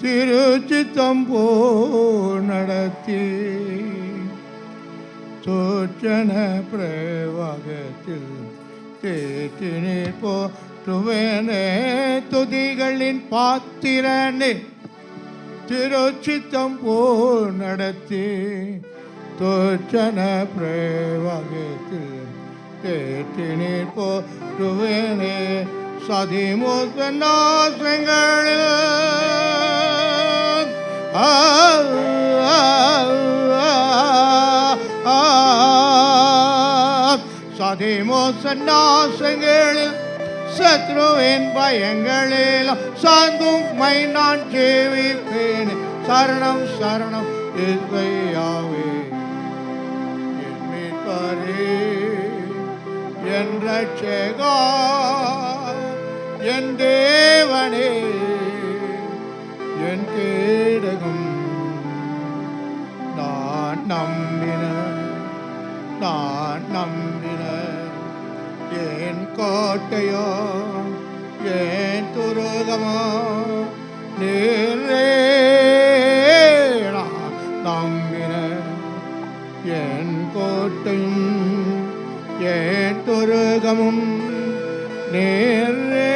திருச்சித்தம் போ நடத்தி சோற்றன பிரவாகத்தில் தேற்றினீர் போற்றுவேனே. துதிகளின் பாத்திரனே திருச்சித்தம் போ நடத்தி தோற்றன பிரவாகத்தில் தேற்றினீர் போற்றுவேனே. சதிமுத்த நாசங்களில் சதிமுத்த நாசங்களில் சத்ருவின் பயங்களில் சாந்தும் நான் ஜீவிப்பேன். சரணம் சரணம் இயேசுவே என் மீட்பரே என் ரட்சகா என் தேவனே என் கேடகம். நான் நம்பின என் கோட்டையோ என் துருகமோ நீரே. நம்பின என் கோட்டையும் என் துருகமும் நீரே.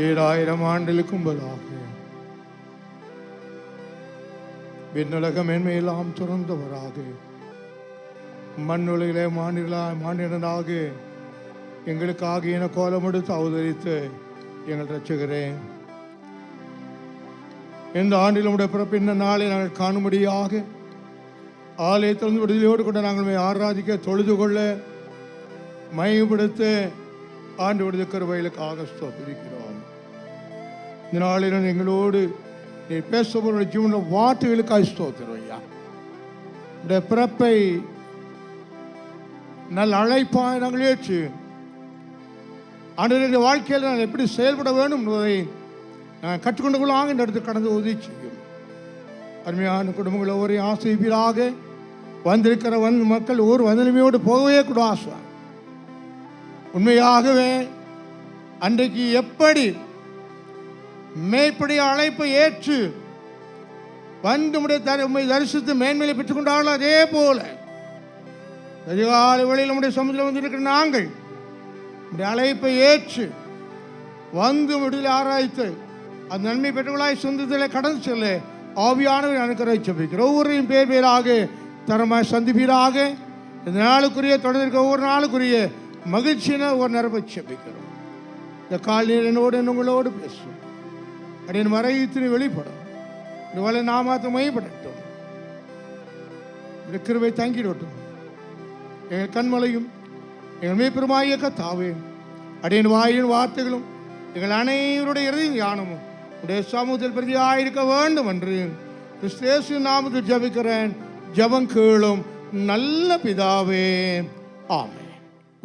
7000 ஆண்டுகளுக்கு முன்பதாக விண்ணுலக மேன்மையெல்லாம் துறந்தவராக மண்ணுலகிலே மானிடனாக எங்களுக்காக என கோலம் எடுத்து அவதரித்து எங்கள் ரட்சகரேன். இந்த ஆண்டில் நம்முடைய பிறப்பு இந்த நாளை நாங்கள் காணும்படியாக ஆலயத்திலிருந்து விடுதலையோடு கூட நாங்கள் ஆராதிக்க தொழுது கொள்ள மையப்படுத்த ஆண்டு விடுதலை கிருபைகளுக்காக ஸ்தோத்திரிக்கிறோம். இந்த நாளில் எங்களோடு நீ பேசுபவருடைய ஜீவன வார்த்தைகளுக்காக ஸ்தோத்திரம் ஐயா. இந்த பிறப்பை நல்ல அழைப்பாய் நாங்கள் ஏற்று ஆண்டு வாழ்க்கையில் நாங்கள் எப்படி செயல்பட வேண்டும் என்பதை நாங்கள் கற்றுக்கொண்டுகொள்ளாங்க இந்த இடத்துக்கு கடந்து உதவி செய்யும். அருமையான குடும்பங்களை ஒரே ஆசைப்பீராக வந்திருக்கிற மக்கள் ஒரு வந்தனமையோடு போகவே கூட ஆசை. உண்மையாகவே அன்றைக்கு எப்படி மேற்படி அழைப்பை ஏற்று வந்து உம்மை தரிசித்து மேன்மையை பெற்றுக்கொண்டார்களோ அதே போல அதிகாலை வழியில் நம்முடைய சமுதிரம் வந்திருக்கிற நாங்கள் நம்முடைய அழைப்பை ஏற்று வந்து விடுதலை ஆராய்த்து அந்த நன்மை பெற்றவர்களாய் சொந்தத்தில் கடந்து செல்ல ஆவியானவர் அனுக்கிரக ஜெபிக்கிறோம். ஒவ்வொருவரையும் பேர் பேராக தரமாய் சந்திப்பீராக. இந்த நாளுக்குரிய தொடர்ந்து ஒவ்வொரு நாளுக்குரிய மகிழ்ச்சியின ஒரு நிரப்ப ஜெபிக்கிறோம். இந்த காலையில் என்னோடு உங்களோடு பேசும் அப்படின்னு மறைத்தினு வெளிப்படும். இந்த வலை நாமத்தை மையப்படட்டும். இந்த கிருபை தங்கிடட்டும். எங்கள் கண்மலையும் எங்கள் மேய்ப்பெருமாகிய கர்த்தாவே அடியின் வாயின் வார்த்தைகளும் எங்கள் அனைவருடைய இறுதி ஞானமும் உடைய சமூகத்தில் பிரதியாயிருக்க வேண்டும் என்று கிறிஸ்து நாமத்தில் ஜெபிக்கிறேன். ஜெபம் கேளும் நல்ல பிதாவே, ஆமென்.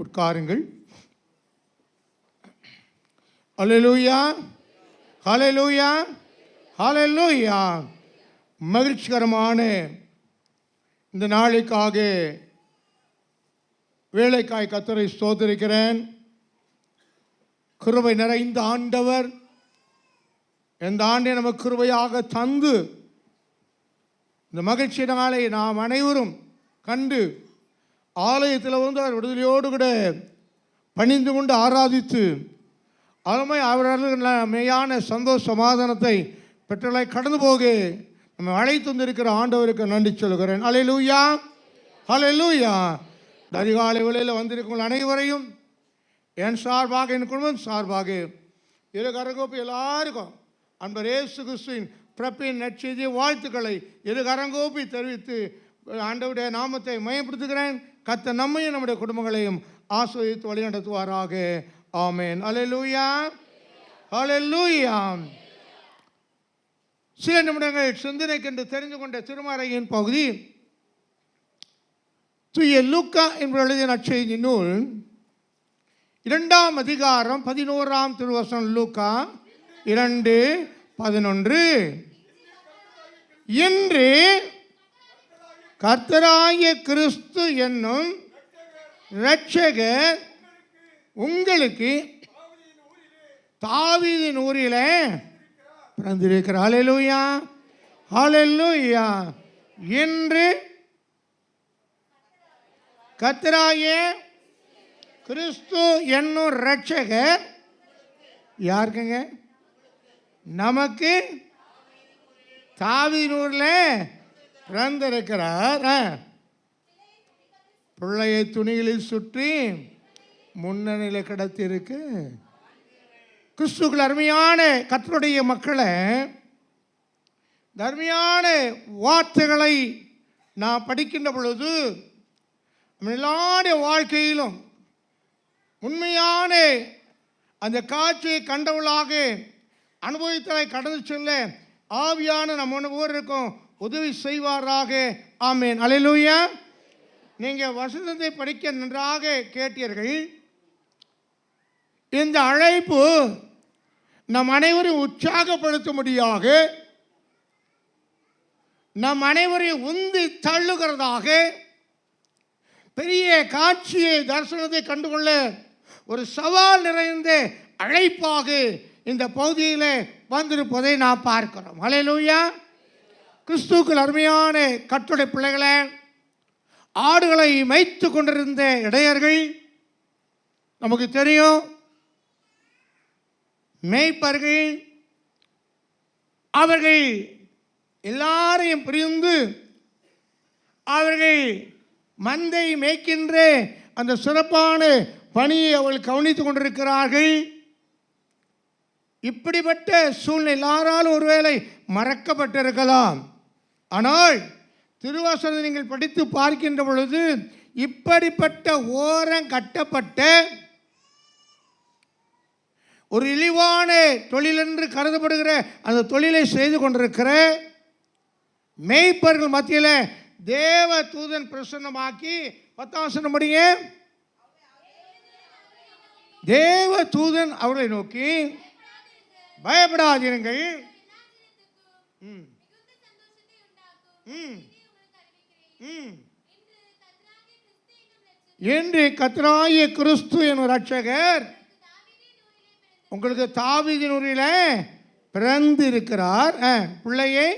உட்காருங்கள். ஹல்லேலூயா, ஹல்லேலூயா, ஹல்லேலூயா. மகிழ்ச்சிகரமான இந்த நாளைக்காக வேலைக்காய் கர்த்தரை ஸ்தோத்திரிக்கிறேன். கிருபை நிறைந்த ஆண்டவர் இந்த ஆண்டை நமக்கு கிருபையாக தந்து இந்த மகிழ்ச்சி நாளை நாம் அனைவரும் கண்டு ஆலயத்தில் வந்து அவர் விடுதலையோடு கூட பணிந்து கொண்டு ஆராதித்து அதுமாதிரி அவர்கள் மெய்யான சந்தோஷ சமாதானத்தை பெற்றலை கடந்து போக நம்ம அழைத்து வந்திருக்கிற ஆண்டவருக்கு நன்றி சொல்கிறேன். ஹல்லேலூயா, ஹல்லேலூயா. அதிகாலை வேளையில் வந்திருக்கும் அனைவரையும் என் சார்பாக என் குடும்பம் சார்பாக இரு கரங்கோப்பி எல்லாருக்கும் அன்பர் இயேசு கிறிஸ்துவின் பிறப்பின் நற்செய்தி வாழ்த்துக்களை இரு கரங்கோப்பி தெரிவித்து ஆண்டவருடைய நாமத்தை மையப்படுத்துகிறேன். கர்த்தர் நம்மையும் நம்முடைய குடும்பங்களையும் ஆசீர்வதித்து வழி நடத்துவாராக. ஆமென். ஹல்லேலூயா, ஹல்லேலூயா. சில நிமிடங்கள் சிந்தனைக்கென்று தெரிந்து கொண்ட திருமறையின் பகுதி தூய லூக்கா என்று எழுதிய நற்செய்தி நூல் 2ஆம் அதிகாரம் 11ஆம் திருவசனம். லூக்கா 2:11. என்று கர்த்தராகிய கிறிஸ்து என்னும் இரட்சகர் உங்களுக்கு தாவீதின் ஊரிலே பிறந்திருக்கிறார். ஹல்லேலூயா, ஹல்லேலூயா. என்று கர்த்தராகிய கிறிஸ்து என்னும் இரட்சகர் யாருக்குங்க? நமக்கு தாவீதின் ஊரில் பிறந்திருக்கிறார். பிள்ளையை துணிகளில் சுற்றி முன்னணியில் கிடத்திருக்கு. கிறிஸ்துக்கள் அருமையான கர்த்தருடைய மக்களை, அருமையான வார்த்தைகளை நான் படிக்கின்ற பொழுது எல்லாருடைய வாழ்க்கையிலும் உண்மையான அந்த காட்சியை கண்டவளாக அனுபவித்தலை கடந்து செல்ல ஆவியான நம்ம ஒவ்வொருக்கும் உதவி செய்வாராக. ஆமேன். அல்லேலூயா. நீங்கள் வசனத்தை படிக்க நன்றாக கேட்டீர்கள். இந்த அழைப்பு நம் அனைவரையும் உற்சாகப்படுத்தும்படியாக, நம் அனைவரையும் உந்தி தள்ளுகிறதாக, பெரிய காட்சியை தரிசனத்தை கண்டுகொள்ள ஒரு சவால் நிறைந்த அழைப்பாக இந்த பகுதியில் வந்திருப்பதை நாம் பார்க்கிறோம். அல்லேலூயா. கிறிஸ்துவுக்குள் அருமையான கர்த்தருடைய பிள்ளைகளை, ஆடுகளை மேய்த்து கொண்டிருந்த இடையர்கள், நமக்கு தெரியும் மேய்ப்பர்கள், அவர்கள் எல்லாரையும் பிரிந்து அவர்கள் மந்தை மேய்க்கின்ற அந்த சிறப்பான பணியை அவர்கள் கவனித்து கொண்டிருக்கிறார்கள். இப்படிப்பட்ட சூழ்நிலை எல்லாராலும் ஒருவேளை மறக்கப்பட்டிருக்கலாம். ஆனால் திருவாசகத்தை நீங்கள் படித்து பார்க்கின்ற பொழுது இப்படிப்பட்ட ஓரம் கட்டப்பட்ட ஒரு இழிவான தொழில் என்று கருதப்படுகிற அந்த தொழிலை செய்து கொண்டிருக்கிற மேய்ப்பர்கள் மத்தியில் தேவ தூதன் பிரசன்னமாக்கி 10ஆம் வசனம் படிங்க. தேவ தூதன் அவர்களை நோக்கி, பயப்படாதீர்கள், என்று கர்த்தராகிய கிறிஸ்து என்னும் இரட்சகர் உங்களுக்கு தாவீதின் ஊரிலே பிறந்திருக்கிறார். பிள்ளையை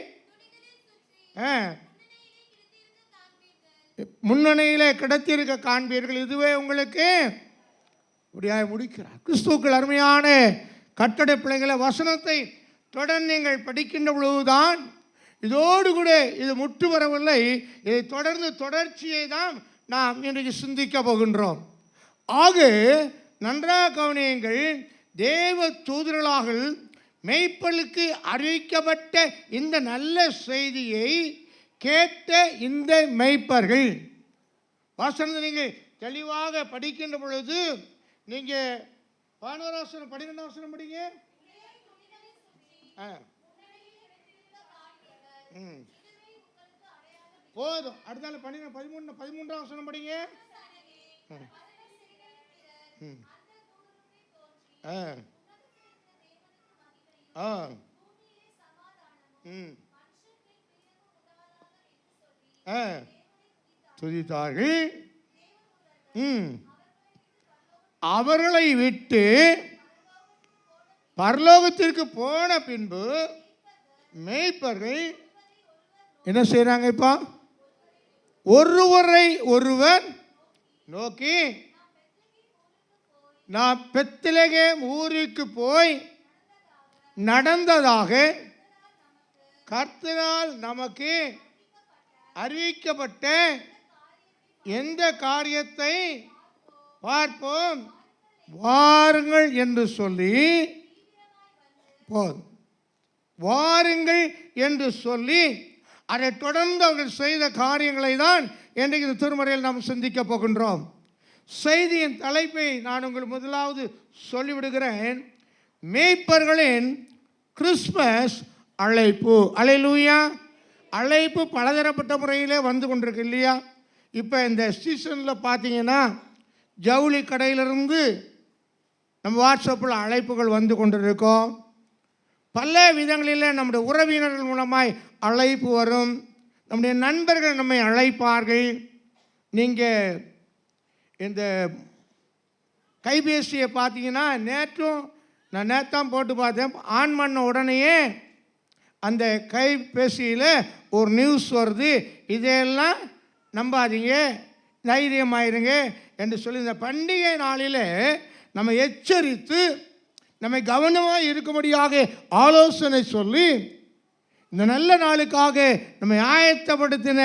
முன்னணியிலே கிடத்திருக்க காண்பீர்கள். இதுவே உங்களுக்கு முடியாய் முடிக்கிறார். கிறிஸ்துவுக்குள் அருமையான கட்டடை பிள்ளைகளை, வசனத்தை தொடர்ந்து நீங்கள் படிக்கின்ற பொழுதுதான் இதோடு கூட இது முற்று வரவில்லை. இதை தொடர்ந்து தொடர்ச்சியை தான் நாம் இன்றைக்கு சிந்திக்க போகின்றோம். ஆக நன்றாக கவனியுங்கள். தேவ தூதர்களாக மேய்ப்பலுக்கு அறிவிக்கப்பட்ட இந்த நல்ல செய்தியை கேட்ட இந்த மேய்ப்பர்கள், வசனத்தை நீங்கள் தெளிவாக படிக்கின்ற பொழுது, நீங்கள் 11ஆம் 12ஆம் வசனம் படிங்க. போதும். அடுத்தால 13ஆம் வசனம் படிங்க. துதித்தார்கள். அவர்களை விட்டு பரலோகத்திற்கு போன பின்பு மேய்ப்பர்கள் என்ன செய்றாங்க? இப்போ ஒருவரை ஒருவர் நோக்கி, நான் பெத்லகேம் ஊருக்கு போய் நடந்ததாக கர்த்தரால் நமக்கு அறிவிக்கப்பட்ட எந்த காரியத்தை பார்ப்போம், வாருங்கள் என்று சொல்லி, போதும், வாருங்கள் என்று சொல்லி அதை தொடர்ந்து அவர்கள் செய்த காரியங்களை தான் இன்றைக்கு இந்த திருமறையில் நாம் சிந்திக்க போகின்றோம். செய்தியின் தலைப்பை நான் உங்களுக்கு முதலாவது சொல்லிவிடுகிறேன். மேய்ப்பர்களின் கிறிஸ்மஸ் அழைப்பு. அல்லேலூயா. அழைப்பு பலதரப்பட்ட முறையிலே வந்து கொண்டிருக்கு இல்லையா? இப்போ இந்த சீசனில் பார்த்தீங்கன்னா ஜவுளி கடையிலிருந்து நம்ம வாட்ஸ்அப்பில் அழைப்புகள் வந்து கொண்டிருக்கோம். பல விதங்களில் நம்முடைய உறவினர்கள் மூலமாய் அழைப்பு வரும். நம்முடைய நண்பர்கள் நம்மை அழைப்பார்கள். நீங்கள் இந்த கைபேசியை பார்த்தீங்கன்னா நேற்றும் நான் நேத்தான் போட்டு பார்த்தேன். ஆன் பண்ண உடனேயே அந்த கைபேசியில் ஒரு நியூஸ் வருது, இதையெல்லாம் நம்பாதீங்க, தைரியமாயிருங்க என்று சொல்லி இந்த பண்டிகை நாளில் நம்ம எச்சரித்து நம்மை கவனமாக இருக்கும்படியாக ஆலோசனை சொல்லி இந்த நல்ல நாளுக்காக நம்மை ஆயத்தப்படுத்தின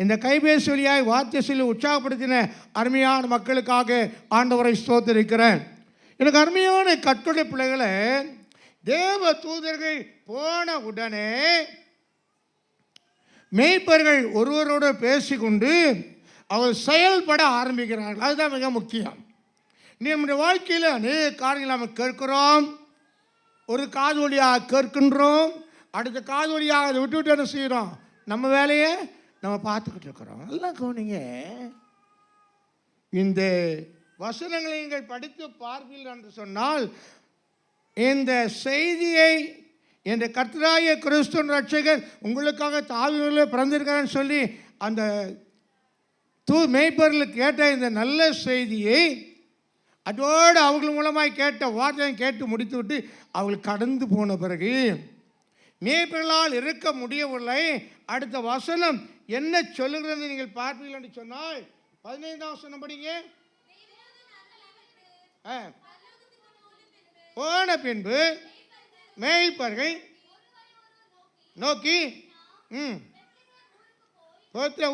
இந்த கைபேசி வழியாய் வார்த்தை சொல்லி உற்சாகப்படுத்தின அருமையான மக்களுக்காக ஆண்டவரை ஸ்தோத்திரிக்கிறேன். எனக்கு அருமையான கட்டுரை பிள்ளைகளை, தேவ தூதர்கள் போன உடனே மேய்ப்பர்கள் ஒருவரோடு பேசிக்கொண்டு அவர் செயல்பட ஆரம்பிக்கிறார்கள். அதுதான் மிக முக்கியம். நம்முடைய வாழ்க்கையில் அநேக காரியங்கள் நாம் கேட்கிறோம், ஒரு காது வழியாக கேட்கின்றோம், அடுத்த காது வழியாக அதை விட்டு என்ன செய்கிறோம், நம்ம வேலையை நம்ம பார்த்துக்கிட்டு இருக்கிறோம். நல்லா கவனிங்க, இந்த வசனங்களை நீங்கள் படித்து பார்ப்பீர்கள் என்று சொன்னால், இந்த செய்தியை என்ற கர்த்தராகிய கிறிஸ்து ரட்சகர் உங்களுக்காக தாவியில் பிறந்திருக்காருன்னு சொல்லி அந்த மேய்ப்பர்கள் கேட்ட இந்த நல்ல செய்தியை அதோடு அவர்கள் மூலமாய் கேட்ட வார்த்தையை கேட்டு முடித்து விட்டு அவர்கள் கடந்து போன பிறகு மேய்ப்பர்களால் இருக்க முடியவில்லை. அடுத்த வசனம் என்ன சொல்லுகிறது நீங்கள் பார்ப்பீர்கள் என்று சொன்னால் 15ஆம் வசனம் படிங்க. போன பின்பு மேய்ப்பர்கள் நோக்கி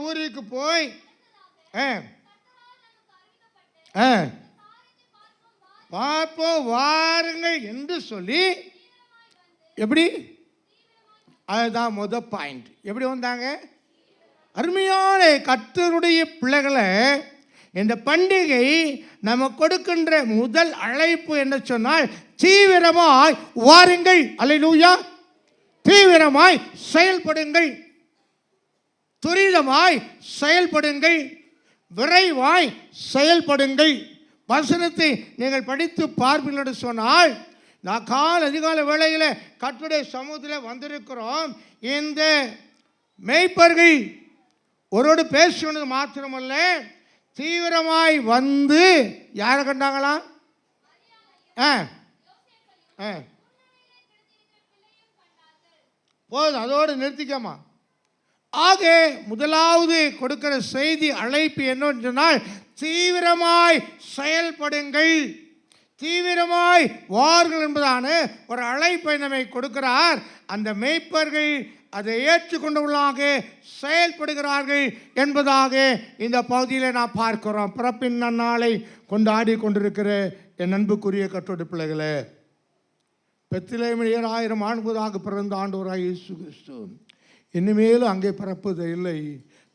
ஊருக்கு போய் பார்ப்போம் வாருங்கள் என்று சொல்லி, எப்படி, அதுதான் முதல் பாயிண்ட். எப்படி வந்தாங்க? அருமையான கர்த்தருடைய பிள்ளைகளை, இந்த பண்டிகை நம்ம கொடுக்கின்ற முதல் அழைப்பு என்ன சொன்னால், தீவிரமாய் வாருங்கள். அல்லேலூயா. தீவிரமாய் செயல்படுங்கள், துரிதமாய் செயல்படுங்கள், விரைவாய் செயல்படுங்கள். வசனத்தை நீங்கள் படித்து பார்ப்பீர்கள் என்று சொன்னால், நான் அதிகாலை வேளையில் கர்த்தருடைய சமூகத்தில் வந்திருக்கிறோம். இந்த மேய்ப்பர்கள் ஒருவரோடு பேசுவது மாத்திரமல்ல, தீவிரமாய் வந்து யாரை கண்டாங்களா? போதும், அதோடு நிறுத்திக்காமா. ஆக முதலாவது கொடுக்கிற செய்தி அழைப்பு என்னன்னு சொன்னால், தீவிரமாய் செயல்படுங்கள், தீவிரமாய் வாருங்கள் என்பதான ஒரு அழைப்பை நம்மை கொடுக்கிறார். அந்த மேய்ப்பர்கள் அதை ஏற்றுக்கொண்டவர்களாக செயல்படுகிறார்கள் என்பதாக இந்த பகுதியில் நாம் பார்க்கிறோம். பிறப்பின் நன்னாளை கொண்டாடி கொண்டிருக்கிற என் அன்புக்குரிய கர்த்தருடைய பிள்ளைகளே, பெத்லகேமில் 1000 ஆண்டுகளாக பிறந்த ஆண்டவராகிய இயேசு கிறிஸ்து இனிமேலும் அங்கே பிறப்பது இல்லை.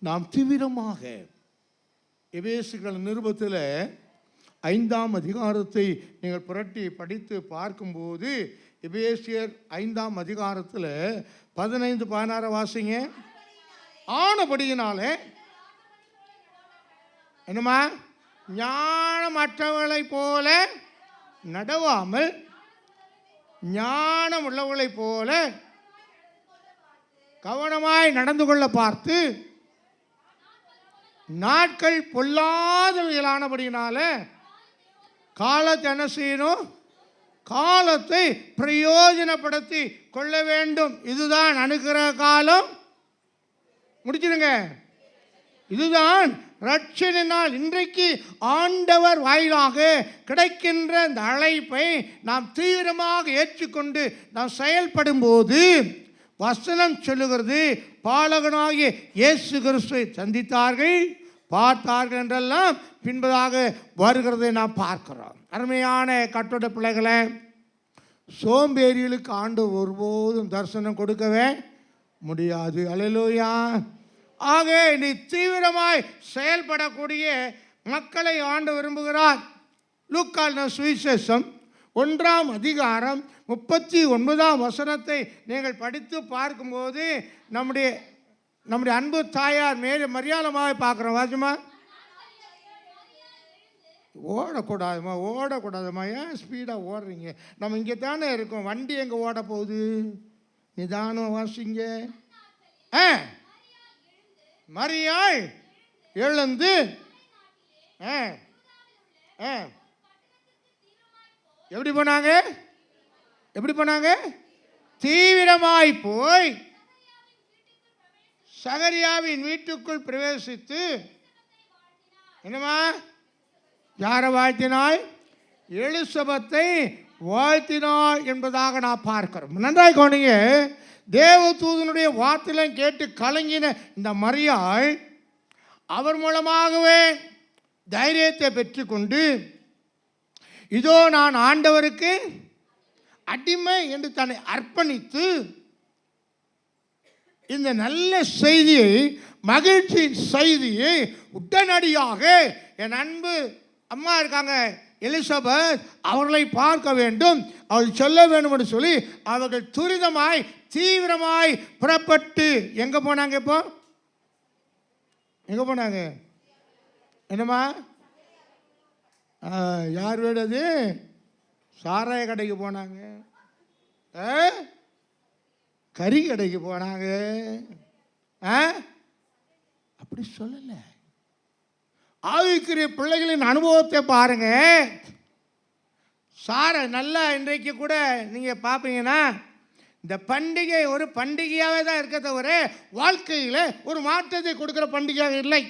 நாம் தீவிரமாக எபேசியர் நிருபத்தில் 5ஆம் அதிகாரத்தை நீங்கள் புரட்டி படித்து பார்க்கும்போது, எபேசியர் 5ஆம் அதிகாரத்தில் 15-16 வாசிங்க. ஆனபடியினாலே என்னமா, ஞானமற்றவர்களை போல நடவாமல் ஞானம் உள்ளவர்களை போல கவனமாய் நடந்து கொள்ள பார்த்து, நாட்கள் பொல்லாதவைகளானபடியினால காலத்தை என்ன செய்யணும், காலத்தை பிரயோஜனப்படுத்தி கொள்ள வேண்டும். இதுதான் அனுக்கிரக காலம். முடிச்சிடுங்க. இதுதான் ரட்சணினால் இன்றைக்கு ஆண்டவர் வாயிலாக கிடைக்கின்ற இந்த அழைப்பை நாம் தீவிரமாக ஏற்றுக்கொண்டு நாம் செயல்படும் போது, வசனம் சொல்லுகிறது, பாலகனாகிய இயேசு கிறிஸ்துவை சந்தித்தார்கள், பார்த்தார்கள் என்றெல்லாம் பின்பதாக வருகிறதை நாம் பார்க்கிறோம். அருமையான கர்த்தருடைய பிள்ளைகளை, சோம்பேறிகளுக்கு ஆண்டவர் ஒருபோதும் தரிசனம் கொடுக்கவே முடியாது. அல்லேலூயா. ஆக நீ தீவிரமாய் செயல்படக்கூடிய மக்களை ஆண்டவர் விரும்புகிறார். லூக்கான சுவிசேஷம் 1ஆம் அதிகாரம் 39ஆம் வசனத்தை நீங்கள் படித்து பார்க்கும்போது, நம்முடைய அன்பு தாயார் மேலே மரியாதமாக பார்க்குறோம். வாசிமா. ஓடக்கூடாதுமா. ஏன் ஸ்பீடாக ஓடுறீங்க? நம்ம இங்கே தானே இருக்கோம், வண்டி எங்கே ஓட போகுது? நிதானம் வாசிங்க. மரியாள் எழுந்து எப்படி போனாங்க? எப்படி போனாங்க? தீவிரமாய் போய் சகரியாவின் வீட்டுக்குள் பிரவேசித்து என்னமா யாரை வாழ்த்தினாள்? எலிசபெத்தை வாழ்த்தினாள் என்பதாக நான் பார்க்கிறோம். நன்றாய் கவனிங்க. தேவதூதனுடைய வார்த்தையெல்லாம் கேட்டு கலங்கின இந்த மரியாள் அவர் மூலமாகவே தைரியத்தை பெற்றுக்கொண்டு, இதோ நான் ஆண்டவருக்கு அடிமை என்று தன்னை அர்ப்பணித்து இந்த நல்ல செய்தியை, மகிழ்ச்சி செய்தியை உடனடியாக என் அன்பு அம்மா இருக்காங்க எலிசபெத், அவர்களை பார்க்க வேண்டும், அவள் சொல்ல வேண்டும் என்று சொல்லி அவர்கள் துரிதமாய் தீவிரமாய் புறப்பட்டு எங்கே போனாங்க? இப்போ எங்கே போனாங்க? என்னம்மா? யார் வீடு அது? சாராய கடைக்கு போனாங்க, கறி கடைக்கு போனாங்க. அப்படி சொல்லலை. ஆவிக்குரிய பிள்ளைகளின் அனுபவத்தை பாருங்க. நல்லா இன்றைக்கு கூட நீங்கள் பார்ப்பீங்கன்னா இந்த பண்டிகை ஒரு பண்டிகையாகவே தான் இருக்க தவிர வாழ்க்கையில் ஒரு மாற்றத்தை கொடுக்குற பண்டிகையாக இல்லை.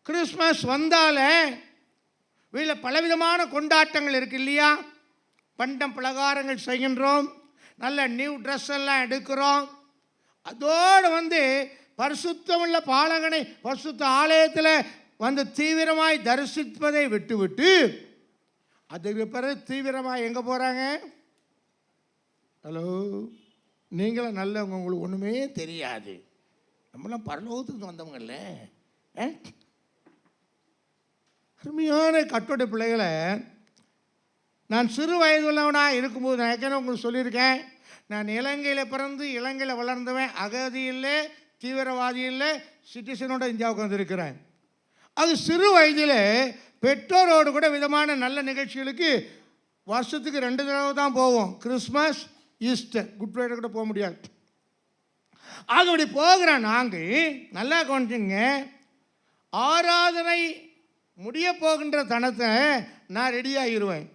கிறிஸ்மஸ் வந்தாலே வீட்டில் பலவிதமான கொண்டாட்டங்கள் இருக்கு இல்லையா? பண்டம் பலகாரங்கள் செய்கின்றோம், நல்ல நியூ ட்ரெஸ் எல்லாம் எடுக்கிறோம். அதோடு பரிசுத்தமுள்ள பாலகனை பரிசுத்த ஆலயத்தில் தீவிரமாய் தரிசிப்பதை விட்டுவிட்டு அதுக்கு பிறகு தீவிரமாக எங்கே போகிறாங்க? ஹலோ, நீங்களும் நல்லவங்க, உங்களுக்கு ஒன்றுமே தெரியாது. நம்மளாம் பரலோகத்துக்கு வந்தவங்கல்ல. அருமையான கட்டோட பிள்ளைகளை நான் சிறு வயதுள்ளவனாக இருக்கும்போது நான் ஏற்கனவே உங்களுக்கு சொல்லியிருக்கேன். நான் இலங்கையில் பிறந்து இலங்கையில் வளர்ந்தவன். அகதி இல்லை, தீவிரவாதி இல்லை, சிட்டிசனோட இந்தியாவுக்கு வந்திருக்கிறேன். அது சிறு வயதில் பெற்றோரோடு கூட விதமான நல்ல நிகழ்ச்சிகளுக்கு வருஷத்துக்கு 2 தடவை தான் போவோம். கிறிஸ்மஸ், ஈஸ்டர், குட் ஃப்ரைடே கூட போக முடியாது. அப்படி போகிற நாங்கள் நல்லா கவனிச்சுங்க, ஆராதனை முடிய போகின்ற தனத்தை நான் ரெடி ஆகிடுவேன்.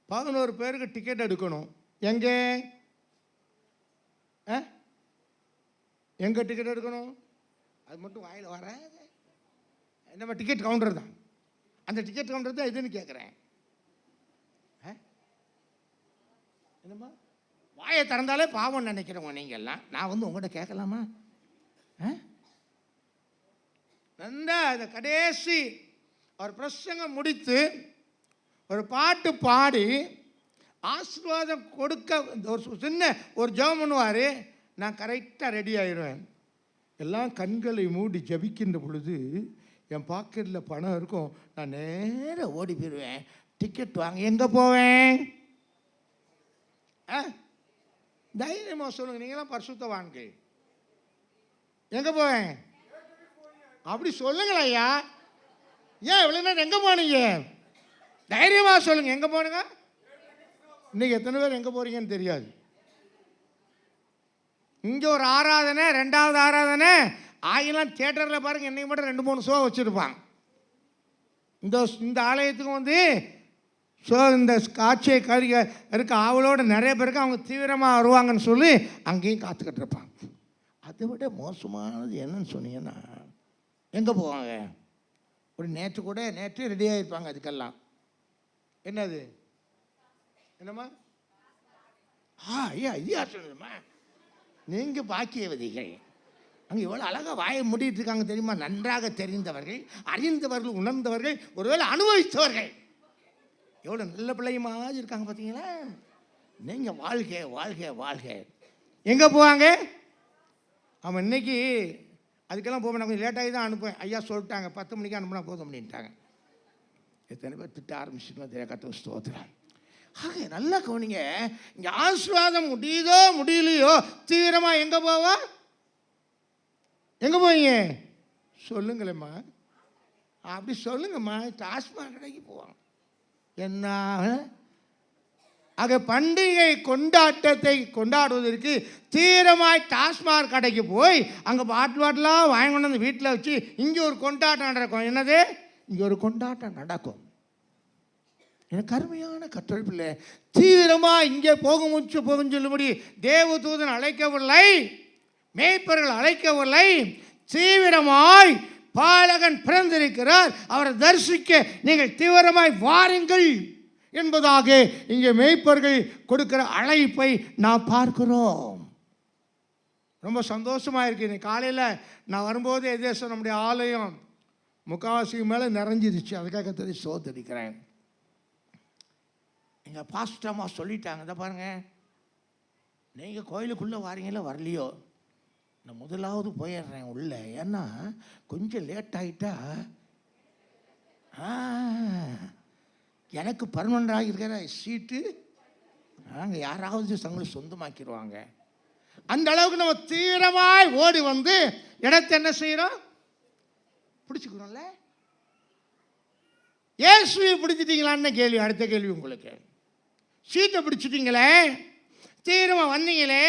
11 பேருக்கு டிக்கெட் எடுக்கணும். எங்கே எங்கே டிக்கெட் எடுக்கணும்? அது மட்டும் வாயில் வர நம்ம டிக்கெட் கவுண்டர் தான். அந்த டிக்கெட் கவுண்டர் தான் இதுன்னு கேட்குறேன். என்னம்மா வாயை திறந்தாலே பாவம் நினைக்கிறவங்க நீங்கள்லாம். நான் உங்கள்கிட்ட கேட்கலாமா? நன்றா இந்த கடைசி அவர் பிரசங்கம் முடித்து ஒரு பாட்டு பாடி ஆசீர்வாதம் கொடுக்க ஒரு சின்ன ஒரு ஜெபம் பண்ணுவார். நான் கரெக்டாக ரெடி ஆயிடுவேன். எல்லாம் கண்களை மூடி ஜபிக்கின்ற பொழுது என் பாக்கெட்டில் பணம் இருக்கும். நான் நேராக ஓடி போயிடுவேன், டிக்கெட் வாங்க. எங்கே போவேன்? தைரியமாக சொல்லுங்கள், நீங்களாம் பரிசுத்தவான்கள். எங்கே போவேன்? அப்படி சொல்லுங்களா ஐயா. ஏன் இவ்வளோ நேரம் எங்கே போனீங்க? தைரியமாக சொல்லுங்கள், எங்கே போனுங்க? இன்னைக்கு எத்தனை பேர் எங்கே போகிறீங்கன்னு தெரியாது. இங்கே ஒரு ஆராதனை, 2வது ஆராதனை ஆகிலாம் தியேட்டரில் பாருங்கள், என்னைக்கு மட்டும் 2-3 ஷோ வச்சுருப்பாங்க. இந்த ஆலயத்துக்கு ஷோ இந்த காட்சியை கழிக்க இருக்க ஆவலோடு நிறைய பேருக்கு அவங்க தீவிரமாக வருவாங்கன்னு சொல்லி அங்கேயும் காத்துக்கிட்டு இருப்பாங்க. அதை விட மோசமானது என்னன்னு சொன்னீங்கன்னா எங்கே போவாங்க? ஒரு நேற்று ரெடி ஆகிருப்பாங்க. அதுக்கெல்லாம் என்னது? என்னம்மா? ஐயா ஐயா சொல்லுமா, நீங்கள் பாக்கியவதிகள். அங்கே எவ்வளோ அழகாக வாயை மூடிட்டு இருக்காங்க தெரியுமா? நன்றாக தெரிந்தவர்கள், அறிந்தவர்கள், உணர்ந்தவர்கள், ஒருவேளை அனுபவித்தவர்கள். எவ்வளோ நல்ல பிள்ளையுமா இருக்காங்க பார்த்தீங்களா? நீங்கள் வாழ்க வாழ்க வாழ்க. எங்கே போவாங்க? அவன் இன்னைக்கு அதுக்கெல்லாம் போக கொஞ்சம் லேட்டாகி தான் அனுப்புவேன். ஐயா சொல்லிட்டாங்க 10 மணிக்கு அனுப்புனா போதும் அப்படின்ட்டாங்க. எத்தனை பேர் திட்ட ஆரம்பிச்சுட்டு தெரியா? கத்த ஸ்தோத்திரம். ஆக நல்லா கவனிங்க, இங்கே ஆசீர்வாதம் முடியுதோ முடியலையோ தீவிரமாக எங்கே போவா? எங்கே போவீங்க சொல்லுங்களேம்மா? அப்படி சொல்லுங்கம்மா. டாஸ்மாக் கடைக்கு போவாங்க. என்ன ஆக பண்டிகை கொண்டாட்டத்தை கொண்டாடுவதற்கு தீவிரமாய் டாஸ்மாக் கடைக்கு போய் அங்கே பாட்டிலாக வாங்கி கொண்டு வந்து வீட்டில் வச்சு இங்கே ஒரு கொண்டாட்டம் நடக்கும். என்னது? இங்கே ஒரு கொண்டாட்டம் நடக்கும். எனக்கு அருமையான கர்த்தருடைய பிள்ளை, தீவிரமா இங்கே போகும் சொல்லும்படி தேவதூதன் அழைக்கவில்லை, மேய்ப்பர்கள் அழைக்கவில்லை. தீவிரமாய் பாலகன் பிறந்திருக்கிறார், அவரை தரிசிக்க நீங்கள் தீவிரமாய் வாருங்கள் என்பதாக இங்கே மேய்ப்பர்கள் கொடுக்கிற அழைப்பை நாம் பார்க்கிறோம். ரொம்ப சந்தோஷமாக இருக்குது. இன்னைக்கு காலையில் நான் வரும்போது எதேசம் நம்முடைய ஆலயம் முக்காவாசிக்கு மேலே நிறைஞ்சிருச்சு. அதுக்காக தெரிஞ்சு சோதரிக்கிறேன். எங்கள் பாஸ்டம்மா சொல்லிட்டாங்க, இதை பாருங்கள், நீங்கள் கோயிலுக்குள்ளே வாரீங்களோ வரலையோ, நான் முதலாவது போயிடுறேன் உள்ளே, ஏன்னா கொஞ்சம் லேட் ஆகிட்டா எனக்கு பர்மனண்டாக இருக்கிற சீட்டு நாங்கள் யாராவது தங்களுக்கு சொந்தமாக்கிடுவாங்க. அந்த அளவுக்கு நம்ம தீவிரமாய் ஓடி வந்து இடத்தை என்ன செய்கிறோம், பிடிச்சிக்கிறோம்ல. இயேசுவை பிடிச்சிட்டீங்களான்னு கேள்வி, அடுத்த கேள்வி உங்களுக்கு. சீட்டை பிடிச்சிட்டீங்களே, தீவிரமாக வந்தீங்களே,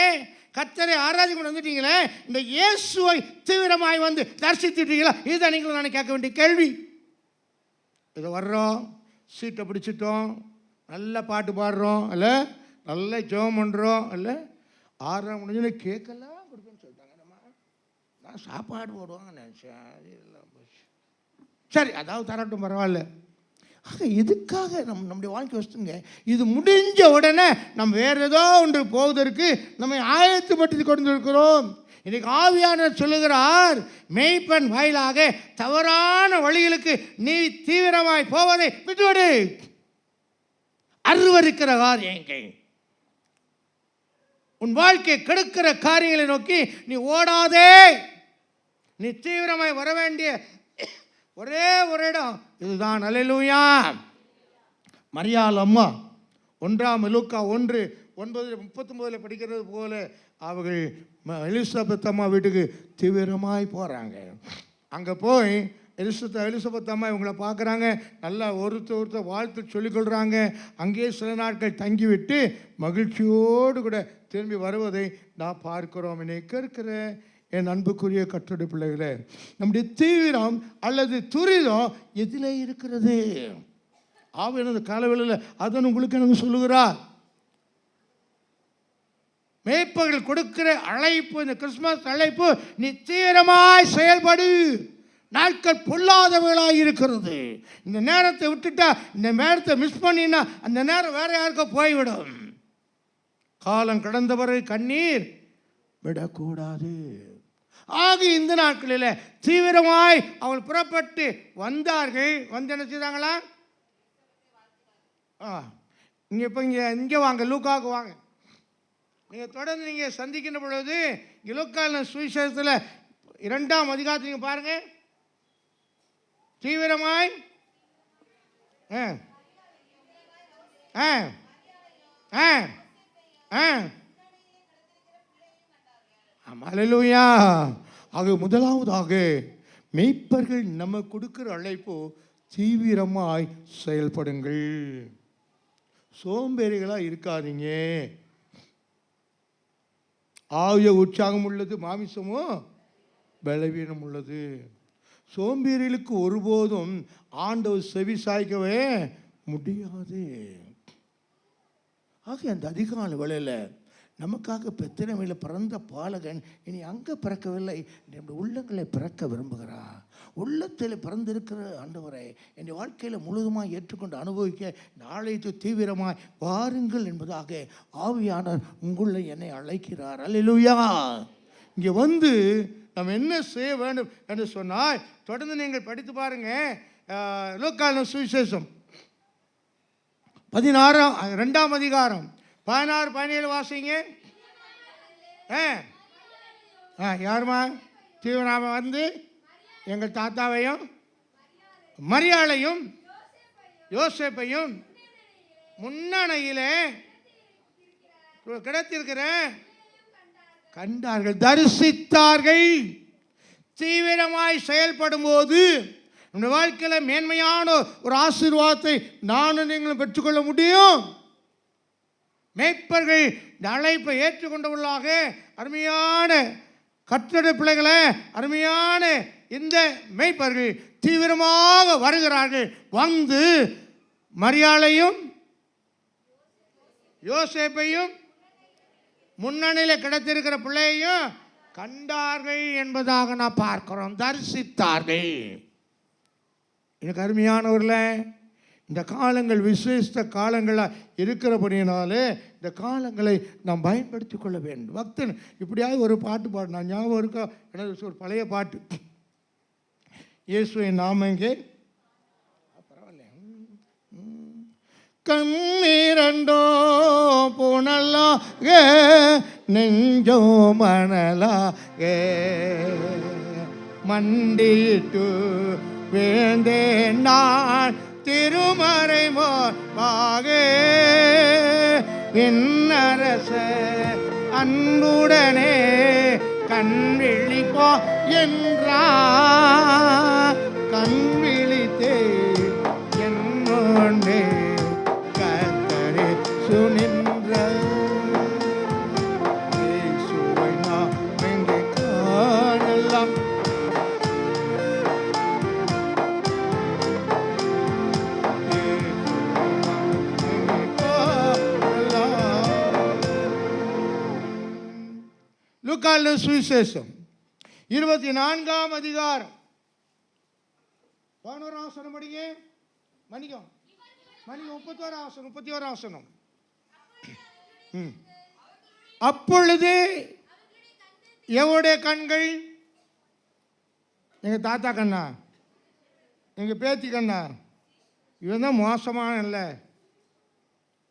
கர்த்தரை ஆராதிக்க வந்துட்டீங்களே, இந்த இயேசுவை தீவிரமாய் வந்து தரிசித்துட்டீங்களா? இதுதான் நீங்களும் நான் கேட்க வேண்டிய கேள்வி. இதை வர்றோம், சீட்டை பிடிச்சிட்டோம், நல்ல பாட்டு பாடுறோம் இல்லை, நல்ல ஜெபம் பண்ணுறோம் இல்லை, 6 முடிஞ்சு கேட்கலாம் கொடுப்பேன்னு சொல்லிட்டாங்க. நான் சாப்பாடு போடுவாங்க நினச்சேன், அது எல்லாம் போச்சு. சரி, அதாவது தரட்டும், பரவாயில்ல. ஆக இதுக்காக நம்முடைய வாழ்க்கை வச்சுங்க, இது முடிஞ்ச உடனே நம்ம வேறு ஏதோ ஒன்று போவதற்கு நம்ம ஆயத்தப்பட்டு கொண்டிருக்கிறோம். இன்னைக்கு ஆவியானவர் சொல்லுகிறார், மேய்ப்பன் வாயிலாக தவறான வழிகளுக்கு நீ தீவிரமாய் போவதை விட்டுவிடு. அருவருக்கிற காரியங்கள், உன் வாழ்க்கை கெடுக்கிற காரியங்களை நோக்கி நீ ஓடாதே. நீ தீவிரமாய் வர வேண்டிய ஒரே ஒரு இடம் இதுதான். அல்லேலூயா. மரியாள் அம்மா 1 லூக்கா 1:9 படிக்கிறது போல அவர்கள் எலிசபெத் அம்மா வீட்டுக்கு தீவிரமாய் போகிறாங்க. அங்கே போய் எலிசபெத் அம்மா இவங்களை பார்க்குறாங்க, நல்லா ஒருத்தர் வாழ்த்து சொல்லிக்கொள்கிறாங்க. அங்கேயே சில நாட்கள் தங்கிவிட்டு மகிழ்ச்சியோடு கூட திரும்பி வருவதை நான் பார்க்கிறோம். இன்னைக்கு இருக்கிற என் அன்புக்குரிய கர்த்தருடைய பிள்ளைகளே, நம்முடைய தீவிரம் அல்லது துரிதம் எதில் இருக்கிறது? ஆவியானது காலவேளையில் அதன் உங்களுக்கு எனக்கு சொல்லுகிறார். மேய்ப்பர்கள் கொடுக்கிற அழைப்பு, இந்த கிறிஸ்துமஸ் அழைப்பு, நீ தீவிரமாய் செயல்படு. நாட்கள் பொல்லாதவர்களாக இருக்கிறது. இந்த நேரத்தை விட்டுட்டா, இந்த நேரத்தை மிஸ் பண்ணினா அந்த நேரம் வேற யாருக்கோ போய்விடும். காலம் கடந்தவரை கண்ணீர் விடக்கூடாது. ஆக இந்த நாட்களில் தீவிரமாய் அவள் புறப்பட்டு வந்தார்கள். வந்து என்ன செய்தாங்களா? இங்கே இப்போ இங்கே வாங்க, லூக்காவுக்கு வாங்க. நீங்கள் தொடர்ந்து நீங்கள் சந்திக்கின்ற பொழுது இங்கே லூக்கான சுவிசேஷத்தில் 2ஆம் அதிகாரத்தை நீங்கள் பாருங்கள். தீவிரமாய் அல்லேலூயா. ஆக முதலாவதாக மேய்ப்பர்கள் நம்ம கொடுக்கிற அழைப்பு, தீவிரமாய் செயல்படுங்கள். சோம்பேறிகளாக இருக்காதீங்க. ஆவிய உற்சாகம் உள்ளது, மாமிசமோ பலவீனம் உள்ளது. சோம்பேறிகளுக்கு ஒருபோதும் ஆண்டவர் செவி சாய்க்கவே முடியாது. ஆக அந்த அதிகாலை வேளையில் நமக்காக பெத்தனமையில் பிறந்த பாலகன் இனி அங்கே பிறக்கவில்லை, நம்முடைய உள்ளங்களை பிறக்க விரும்புகிறார். உள்ளத்தில் பிறந்திருக்கிற ஆண்டவரை என் வாழ்க்கையில் முழுதுமாக ஏற்றுக்கொண்டு அனுபவிக்க நாளைக்கு தீவிரமாய் வாருங்கள் என்பதாக ஆவியானவர் உங்களை என்னை அழைக்கிறார். அல்லேலூயா. இங்கே வந்து நம்ம என்ன செய்ய வேண்டும் என்று சொன்னால், தொடர்ந்து நீங்கள் படித்து பாருங்க. லூக்கான சுவிசேஷம் 2ஆம் அதிகாரம் 16-17 வாசிங்க. யாருமா தீவிரமாக வந்து எங்கள் தாத்தாவையும் மரியாளையும் யோசேப்பையும் முன்னணையிலே கிடைத்திருக்கிற கண்டார்கள், தரிசித்தார்கள். தீவிரமாய் செயல்படும் போது நம்முடைய வாழ்க்கையில் மேன்மையான ஒரு ஆசீர்வாதத்தை நானும் நீங்களும் பெற்றுக்கொள்ள முடியும். மேய்ப்பர்கள் இந்த அழைப்பை ஏற்றுக்கொண்டவர்களாக, அருமையான கர்த்தருடைய பிள்ளைகளை, அருமையான இந்த மேய்ப்பர்கள் தீவிரமாக வருகிறார்கள். வந்து மரியாளையும் யோசேப்பையும் முன்னணியில் கிடைத்திருக்கிற பிள்ளையையும் கண்டார்கள் என்பதாக நான் பார்க்கிறோம். தரிசித்தார்கள். எனக்கு அருமையானவர்கள, இந்த காலங்கள் விசேஷ காலங்களாக இருக்கிறபடினாலே இந்த காலங்களை நாம் பயன்படுத்தி கொள்ள வேண்டும். பக்தன் இப்படியாவது ஒரு பாட்டு பாடினா ஞாபகம் இருக்கா? எனக்கு ஒரு பழைய பாட்டு, இயேசுவின் நாமங்கே பரவாயில்ல. கண்ணீரண்டோ புனலாக நெஞ்சோ மணலாக மண்டிட்டு வேந்தேன் நான் திருமறை மோபாக விண்ணரச அன்புடனே கண்விழிப்போ என்றார். கண்விழித்தே என்னோண்டே கர்த்தரே சுனின்ற இயேசுவை நாம் எங்கே காணலாம். லூக்கால் சுவிசேஷம் 24ஆம் அதிகாரம் 11ஆம் வசனம் படிங்க. மணிக்கம் 31ஆம் வசனம். அப்பொழுது எவருடைய கண்கள்? எங்க தாத்தா கண்ணா, எங்க பேத்தி கண்ணா? இவன் தான் மோசமான இல்லை,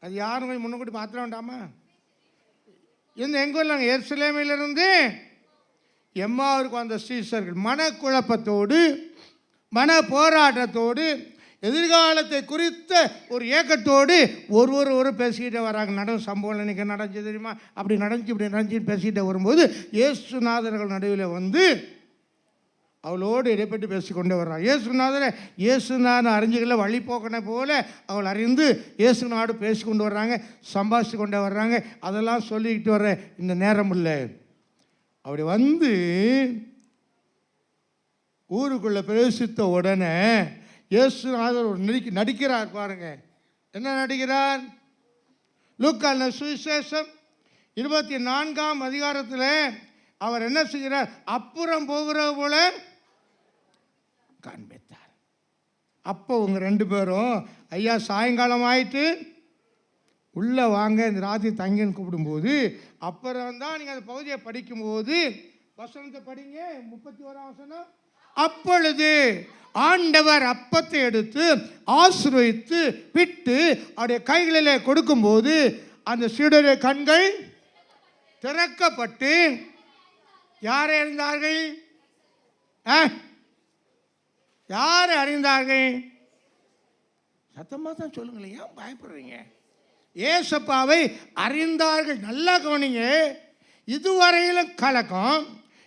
அது யாரும் கொஞ்சம் முன்னக்கூட்டி பார்த்துட வேண்டாமா? எங்கே வரலாங்க? எருசலேமிலிருந்து எம்மாவூருக்கு வந்த சீஷர்கள் மனக்குழப்பத்தோடு மன போராட்டத்தோடு எதிர்காலத்தை குறித்த ஒரு ஏக்கத்தோடு ஒரு பேசிக்கிட்டே வராங்க. நடந்த சம்பவம் இன்றைக்கி நடந்துச்சு தெரியுமா? அப்படி நடந்துச்சு இப்படி நடந்துச்சு பேசிக்கிட்டே வரும்போது இயேசுநாதர்கள் நடுவில் வந்து அவளோடு இடைப்பட்டு பேசிக்கொண்டே வர்றான். இயேசுநாதன் அறிஞ்சிக்கல வழி போக்கனை போல அவள் அறிந்து இயேசுநாடு பேசி கொண்டு வர்றாங்க, சம்பாதிச்சு கொண்டே வர்றாங்க. அதெல்லாம் சொல்லிக்கிட்டு வர்ற இந்த நேரம் இல்லை. அப்படி வந்து ஊருக்குள்ளே பிரவேசித்த உடனே இயேசுநாதர் ஒரு நடிக்கிறார் பாருங்க. என்ன நடிக்கிறார்? லூக்கால் சுவிசேஷம் 24ஆம் அதிகாரத்தில் அவர் என்ன செய்கிறார்? அப்புறம் போகிற போல காண்பித்தார். அப்போ உங்க 2 பேரும் ஐயா சாயங்காலம் ஆயிட்டு உள்ளே வாங்க, இந்த ராத்திரி தங்கின்னு கூப்பிடும்போது அப்புறம் தான் நீங்கள் அந்த பகுதியை படிக்கும்போது வசனத்தை படிங்க. 31ஆம் வசனம். அப்பொழுது ஆண்டவர் அப்பத்தை எடுத்து ஆசீர்வதித்து விட்டு அவருடைய கைகளிலே கொடுக்கும்போது அந்த சீடருடைய கண்கள் திறக்கப்பட்டு யாரை அறிந்தார்கள்? யாரை அறிந்தார்கள்? சத்தமாக தான் சொல்லுங்களேன், ஏன் பயப்படுறீங்க? ஏசப்பாவை அறிந்தார்கள். நல்லா கவனிங்க. இதுவரையிலும் கலக்கம்,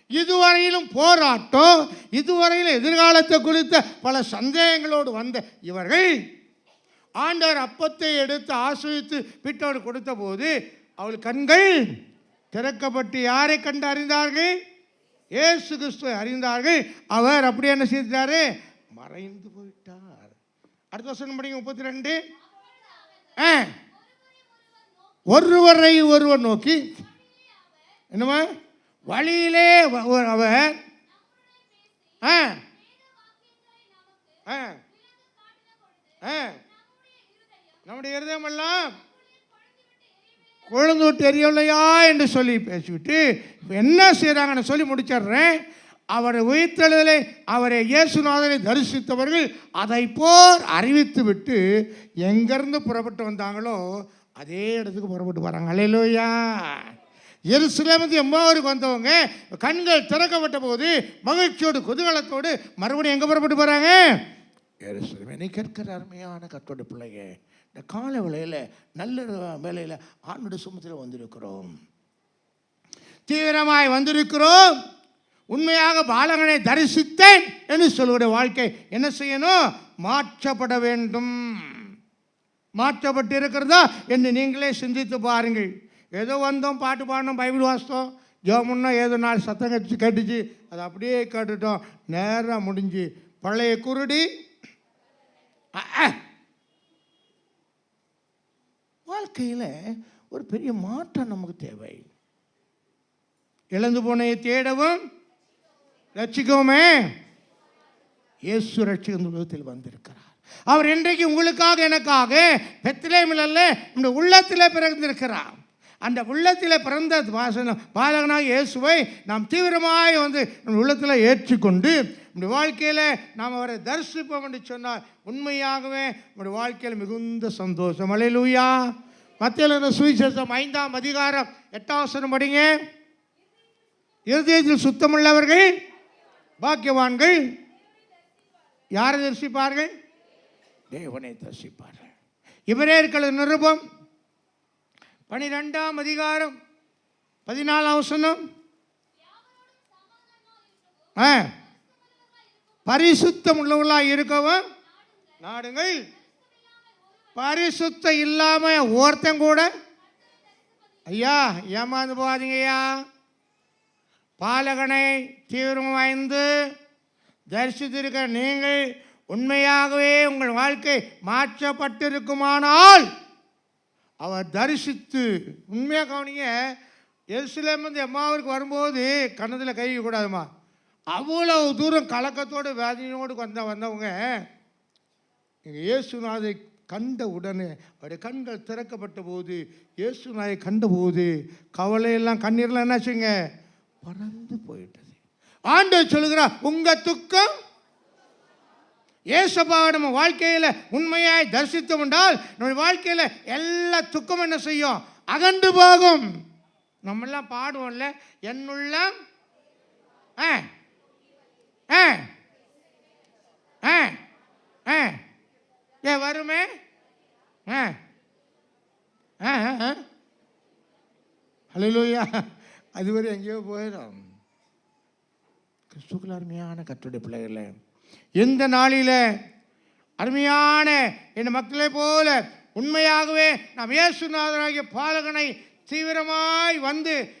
இதுவரையிலும் போராட்டம், இதுவரையிலும் எதிர்காலத்தை குறித்த பல சந்தேகங்களோடு வந்த இவர்கள் ஆண்டவர் அப்பத்தை எடுத்து ஆசீர்வதித்து பிட்டோடு கொடுத்த போது அவள் கண்கள் திறக்கப்பட்டு யாரை கண்டு அறிந்தார்கள்? இயேசு கிறிஸ்துவை அறிந்தார்கள். அவர் அப்படி என்ன செய்தாரு? மறைந்து போயிட்டார். அடுத்த வசனம் படிங்க. 32. ஒருவரை ஒருவர் நோக்கி என்னமா வழியிலே அவர் நம்முடைய இருதயமெல்லாம் கொழுந்து விட்டு எரியவில்லையா என்று சொல்லி பேசிவிட்டு என்ன செய்கிறாங்கன்னு சொல்லி முடிச்சிடுறேன். அவரை உயிர்த்தெழுதலை அவரை இயேசுநாதனை தரிசித்தவர்கள் அதை போர் அறிவித்து விட்டு எங்கேருந்து புறப்பட்டு வந்தாங்களோ அதே இடத்துக்கு புறப்பட்டு வராங்க. அல்லேலூயா. எருசலேமுக்கு எம்மாவூருக்கு வந்தவங்க கண்கள் திறக்கப்பட்ட போது மகிழ்ச்சியோடு குதூகலத்தோடு மறுபடியும் எங்கே புறப்பட்டு போகிறாங்க? எருசலேம். என்னை கேட்கிற அருமையான கர்த்தருடைய பிள்ளைங்க, இந்த கால வேளையில் நல்ல வேலையில் ஆண்டோட சுமத்தில் வந்திருக்கிறோம், தீவிரமாய் வந்திருக்கிறோம். உண்மையாக பாலகனை தரிசித்தேன் என்று சொல்லுடைய வாழ்க்கை என்ன செய்யணும்? மாற்றப்பட வேண்டும். மாற்றப்பட்டு இருக்கிறதா என்று நீங்களே சிந்தித்து பாருங்கள். ஏதோ வந்தோம், பாட்டு பாடினோம், பைபிள் வாசித்தோம், ஜோமுன்னா ஏதோ நாள் சத்தம் கட்சி கேட்டுச்சு, அதை அப்படியே கேட்டுட்டோம், நேராக முடிஞ்சு பழைய குருடி வாழ்க்கையில் ஒரு பெரிய மாற்றம் நமக்கு தேவை. இழந்து போனையை தேடவும் ரட்சிக்கவுமே இயேசு ரட்சிக்கும் உலகத்தில் வந்திருக்கிறார். அவர் இன்றைக்கு உங்களுக்காக எனக்காக பெத்லகேமில் அல்ல, இந்த உள்ளத்தில் பிறந்திருக்கிறார். அந்த உள்ளத்தில் பிறந்த பாலகனாக இயேசுவை நாம் தீவிரமாய் நம்ம உள்ளத்தில் ஏற்றுக்கொண்டு நம்முடைய வாழ்க்கையில் நாம் அவரை தரிசிப்போம் என்று சொன்னால் உண்மையாகவே நம்முடைய வாழ்க்கையில் மிகுந்த சந்தோஷம். அல்லேலூயா. மத்தேயு சுவிசேஷம் 5ஆம் அதிகாரம் 8ஆம் வசனம் படிங்க. இருதயத்தில் சுத்தமுள்ளவர்கள் பாக்கியவான்கள். யாரை தரிசிப்பார்கள்? தேவனை தரிசிப்பார்கள். எபிரேயர் நிருபம் 12ஆம் அதிகாரம் 14ஆம் வசனம். பரிசுத்தம் உள்ளவர்களாக இருக்கவும் நாடுங்கள். பரிசுத்தம் இல்லாம ஒருத்தன் கூட ஐயா ஏமாந்து போகாதீங்க ஐயா. பாலகனை தீவிரம் வாய்ந்து தரிசித்திருக்க நீங்கள் உண்மையாகவே உங்கள் வாழ்க்கை மாற்றப்பட்டிருக்குமானால் அவர் தரிசித்து உண்மையாக கவனிங்க. எருசலேம் எம்மாவிற்கு வரும்போது கன்னத்தில் கை கூடாதுமா. அவ்வளவு தூரம் கலக்கத்தோடு வேதனையோடு வந்தவங்க இயேசுநாதை கண்ட உடனே அவருடைய கண்கள் திறக்கப்பட்ட போது, இயேசுநாதை கண்டபோது கவலையெல்லாம் கண்ணீர்லாம் என்னாச்சுங்க பறந்து போயிட்டது. ஆண்டவர் சொல்லுகிறார், உங்க துக்கம் இயேசுவை நம்ம வாழ்க்கையில் உண்மையாய் தரிசித்தோம் என்றால் நம்ம வாழ்க்கையில் எல்லா துக்கம் என்ன செய்யும்? அகன்று போகும். நம்மெல்லாம் பாடுவோம்ல, என்னுள்ளம் வருமே ஹல்லேலூயா. அதுவரை எங்கேயோ போயிடும். கிறிஸ்துவுக்குள் அருமையான கர்த்தருடைய பிள்ளைகளே, எந்த நாளில் அருமையான என் மக்களை போல உண்மையாகவே நாம் இயேசுநாதராகிய பாலகனை தீவிரமாய்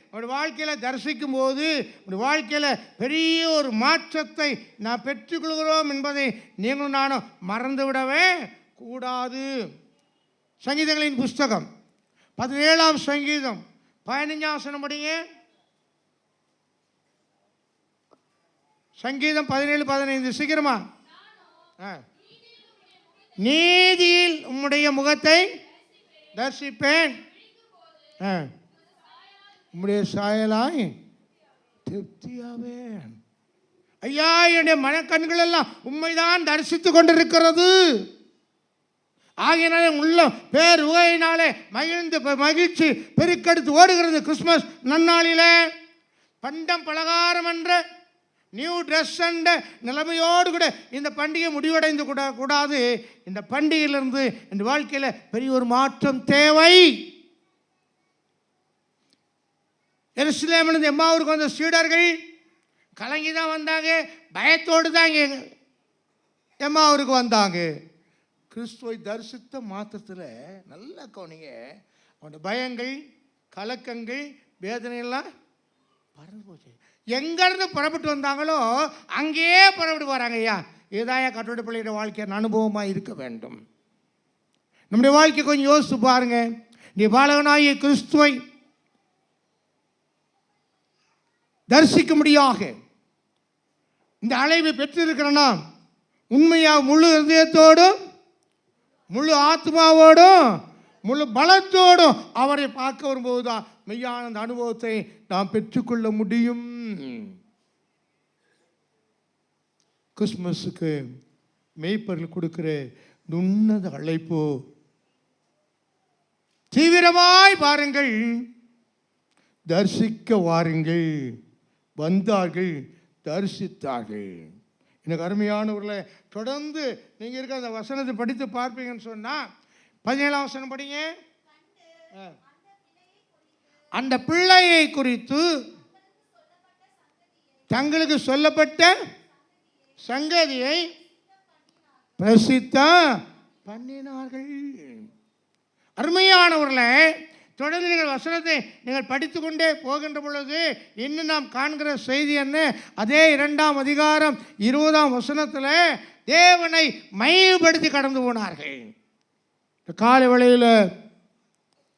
அவருடைய வாழ்க்கையில் தரிசிக்கும் போது நம்முடைய வாழ்க்கையில் பெரிய ஒரு மாற்றத்தை நாம் பெற்றுக்கொள்கிறோம் என்பதை நீங்களும் நானும் மறந்துவிடவே கூடாது. சங்கீதங்களின் புஸ்தகம் 17ஆம் சங்கீதம் 15ஆம் வசனம் படிங்க. சங்கீதம் 17:15 சீக்கிரமா. நீதியில் உம்முடைய முகத்தை தரிசிப்பேன், உம்முடைய சாயலாய் திருப்தியாவே. ஐயா, என்னுடைய மனக்கண்கள் எல்லாம் உண்மைதான் தரிசித்துக் கொண்டிருக்கிறது. ஆகியனாலே உள்ள பேர் உகையினாலே மகிழ்ச்சி பெருக்கெடுத்து ஓடுகிறது. கிறிஸ்துமஸ் நன்னாளிலே பண்டம் பலகாரம் என்ற நியூ ட்ரெஸ் என்ற நிலைமையோடு கூட இந்த பண்டிகை முடிவடைந்து கூடாது. இந்த பண்டிகையிலிருந்து இந்த வாழ்க்கையில் பெரிய ஒரு மாற்றம் தேவை. எருசலேமிலிருந்து எம்மாவூருக்கு வந்த சீடர்கள் கலங்கி தான் வந்தாங்க, பயத்தோடு தான் இங்கே எம்மாவூருக்கு வந்தாங்க. கிறிஸ்துவை தரிசித்த மாத்திரத்தில் நல்லா கவனிங்க, அவனுடைய பயங்கள் கலக்கங்கள் வேதனையெல்லாம் பறந்து போச்சு. எங்கேருந்து புறப்பட்டு வந்தாங்களோ அங்கேயே புறப்பட்டு வராங்க. ஐயா, இதுதான் கர்த்தருடைய பிள்ளையுடைய வாழ்க்கையான அனுபவமாக இருக்க வேண்டும். நம்முடைய வாழ்க்கை கொஞ்சம் யோசித்து பாருங்க. நீ பாலகனாகிய கிறிஸ்துவை தரிசிக்கும்படியாக இந்த அழைவை பெற்றிருக்கிறனா உண்மையாக முழு இதயத்தோடும் முழு ஆத்மாவோடும் முழு பலத்தோடும் அவரை பார்க்க வரும்போதுதான் மெய்யான அந்த அனுபவத்தை நாம் பெற்றுக்கொள்ள முடியும். கிறிஸ்துமஸுக்கு மேய்ப்பர்கள் கொடுக்கிற உன்னத அழைப்பு தீவிரமாய் பாருங்கள், தரிசிக்க வாருங்கள். வந்தார்கள், தரிசித்தார்கள். எனக்கு அருமையானவர்களே, தொடர்ந்து நீங்கள் இருக்க அந்த வசனத்தை படித்து பார்ப்பீங்கன்னு சொன்னால் 17ஆம் வசனம் படிங்க. அந்த பிள்ளையை குறித்து தங்களுக்கு சொல்லப்பட்ட சங்கதியை பிரசித்த பண்ணினார்கள். அருமையானவர்களே, தொடர்ந்து நீங்கள் வசனத்தை நீங்கள் படித்து கொண்டே போகின்ற பொழுது இன்னும் நாம் காண்கிற செய்தி என்ன? அதே 2ஆம் அதிகாரம் 20ஆம் வசனத்தில் தேவனை மையப்படுத்தி கடந்து போனார்கள். காலை வேளையில்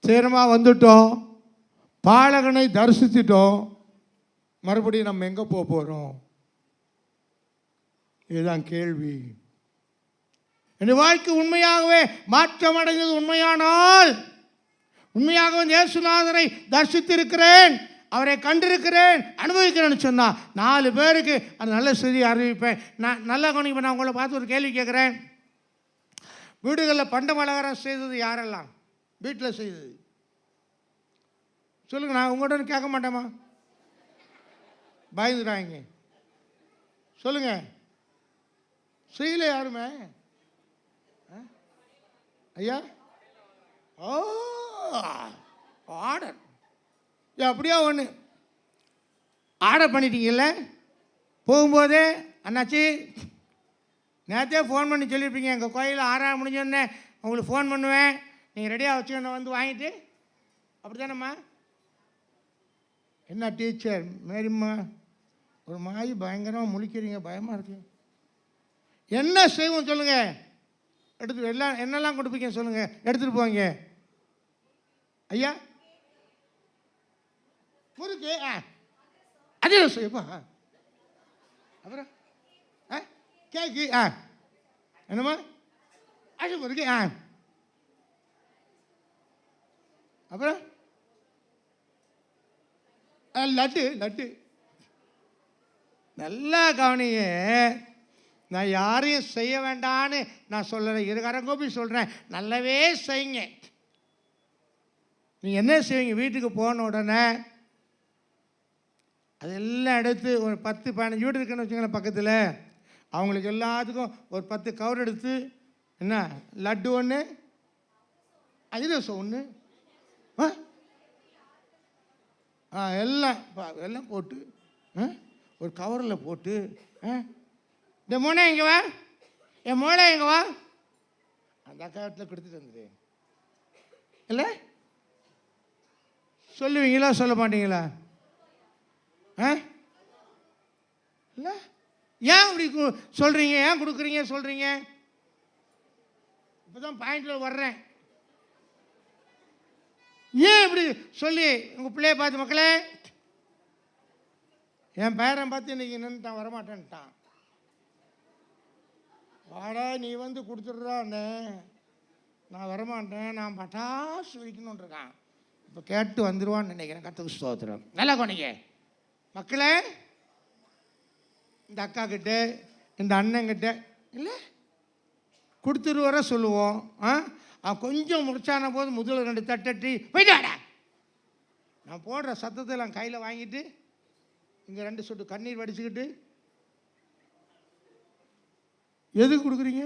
சீரமா வந்துட்டோம், பாலகனை தரிசித்துட்டோம், மறுபடியும் நம்ம எங்கே போக போகிறோம்? இதுதான் கேள்வி. என் வாழ்க்கை உண்மையாகவே மாற்றம் அடைந்தது உண்மையானால், உண்மையாகவே இயேசுநாதரை தரிசித்திருக்கிறேன், அவரை கண்டிருக்கிறேன், அனுபவிக்கிறேன்னு சொன்னால் 4 பேருக்கு அந்த நல்ல செய்தி அறிவிப்பேன். நான் நல்லா கவனிப்பேன். நான் உங்களை பார்த்து ஒரு கேள்வி கேட்குறேன். வீடுகளில் பண்டம் அலங்காரம் செய்தது யாரெல்லாம்? வீட்டில் செய்தது சொல்லுங்கள். நான் உங்கள்கிட்ட கேட்க மாட்டேமா? பயந்துடாங்க. சொல்லுங்கள். செய்யல யாருமே? ஐயா, ஓ ஆர்டர் அப்படியா? ஒன்று ஆர்டர் பண்ணிட்டீங்கல்ல, போகும்போதே அண்ணாச்சி நேற்றே ஃபோன் பண்ணி சொல்லியிருப்பீங்க, எங்கள் கோயிலில் ஆறாம் முடிஞ்சோடனே உங்களுக்கு ஃபோன் பண்ணுவேன், நீங்கள் ரெடியாக வச்சுக்கணும், வந்து வாங்கிட்டு. அப்படி தானேம்மா? என்ன டீச்சர் மேரிம்மா ஒரு மாதிரி பயங்கரமாக முழிக்கிறீங்க, பயமாக இருக்கு. என்ன செய்வோம் சொல்லுங்கள்? எடுத்து எல்லாம் என்னெல்லாம் கொடுப்பீங்க சொல்லுங்கள், எடுத்துகிட்டு போங்க. ஐயா முறுக்கு அதே செய்யப்பா. அப்புறம் கேக்கு என்னம்மா? அது முறுக்கு. அப்புறம் லட்டு. லட்டு நல்லா கவனிங்க. நான் யாரையும் செய்ய வேண்டான்னு நான் சொல்கிறேன், இருகரங்கோப்பி சொல்கிறேன், நல்லாவே செய்யுங்க. நீங்கள் என்ன செய்வீங்க? வீட்டுக்கு போன உடனே அதெல்லாம் எடுத்து ஒரு 10-15 வீடு இருக்குன்னு வச்சுங்களேன் பக்கத்தில், அவங்களுக்கு எல்லாத்துக்கும் ஒரு 10 கவர் எடுத்து, என்ன லட்டு ஒன்று, அதிரசம் ஒன்று, எல்லாம் போட்டு ஒரு கவரில் போட்டு, இந்த மோனை இங்கே வா, என் மோளை இங்கே வா, அந்த அக்காவத்தில் கொடுத்துட்டு வந்துடு. இல்லை சொல்லுவீங்களா சொல்ல மாட்டீங்களா? இல்லை ஏன் இப்படி சொல்கிறீங்க? ஏன் கொடுக்குறீங்க சொல்கிறீங்க? இப்போ தான் பாயிண்டில் வர்றேன். ஏன் இப்படி சொல்லி உங்கள் பிள்ளைய பார்த்து, மக்களே என் பேரன் பார்த்து இன்றைக்கி நின்றுட்டான், வரமாட்டேன்ட்டான், வாடா நீ வந்து கொடுத்துட்றான்னு, நான் வரமாட்டேன், நான் பட்டாசு வைக்கணுன்னு இருக்கான், இப்போ கேட்டு வந்துடுவான்னு நினைக்கிறேன். கர்த்தருக்கு ஸ்தோத்திரம். நல்லா கொண்டீங்க மக்களே. இந்த அக்கா கிட்ட இந்த அண்ணங்கிட்ட இல்லை கொடுத்துட்டு வர சொல்லுவோம். அவன் கொஞ்சம் முடிச்சான போது முதல்ல 2 தட்டி போயிட்டாடா, நான் போடுற சத்தத்தை எல்லாம் கையில் வாங்கிட்டு இங்கே 2 சொட்டு கண்ணீர் வடிச்சுக்கிட்டு, எதுக்கு கொடுக்குறீங்க?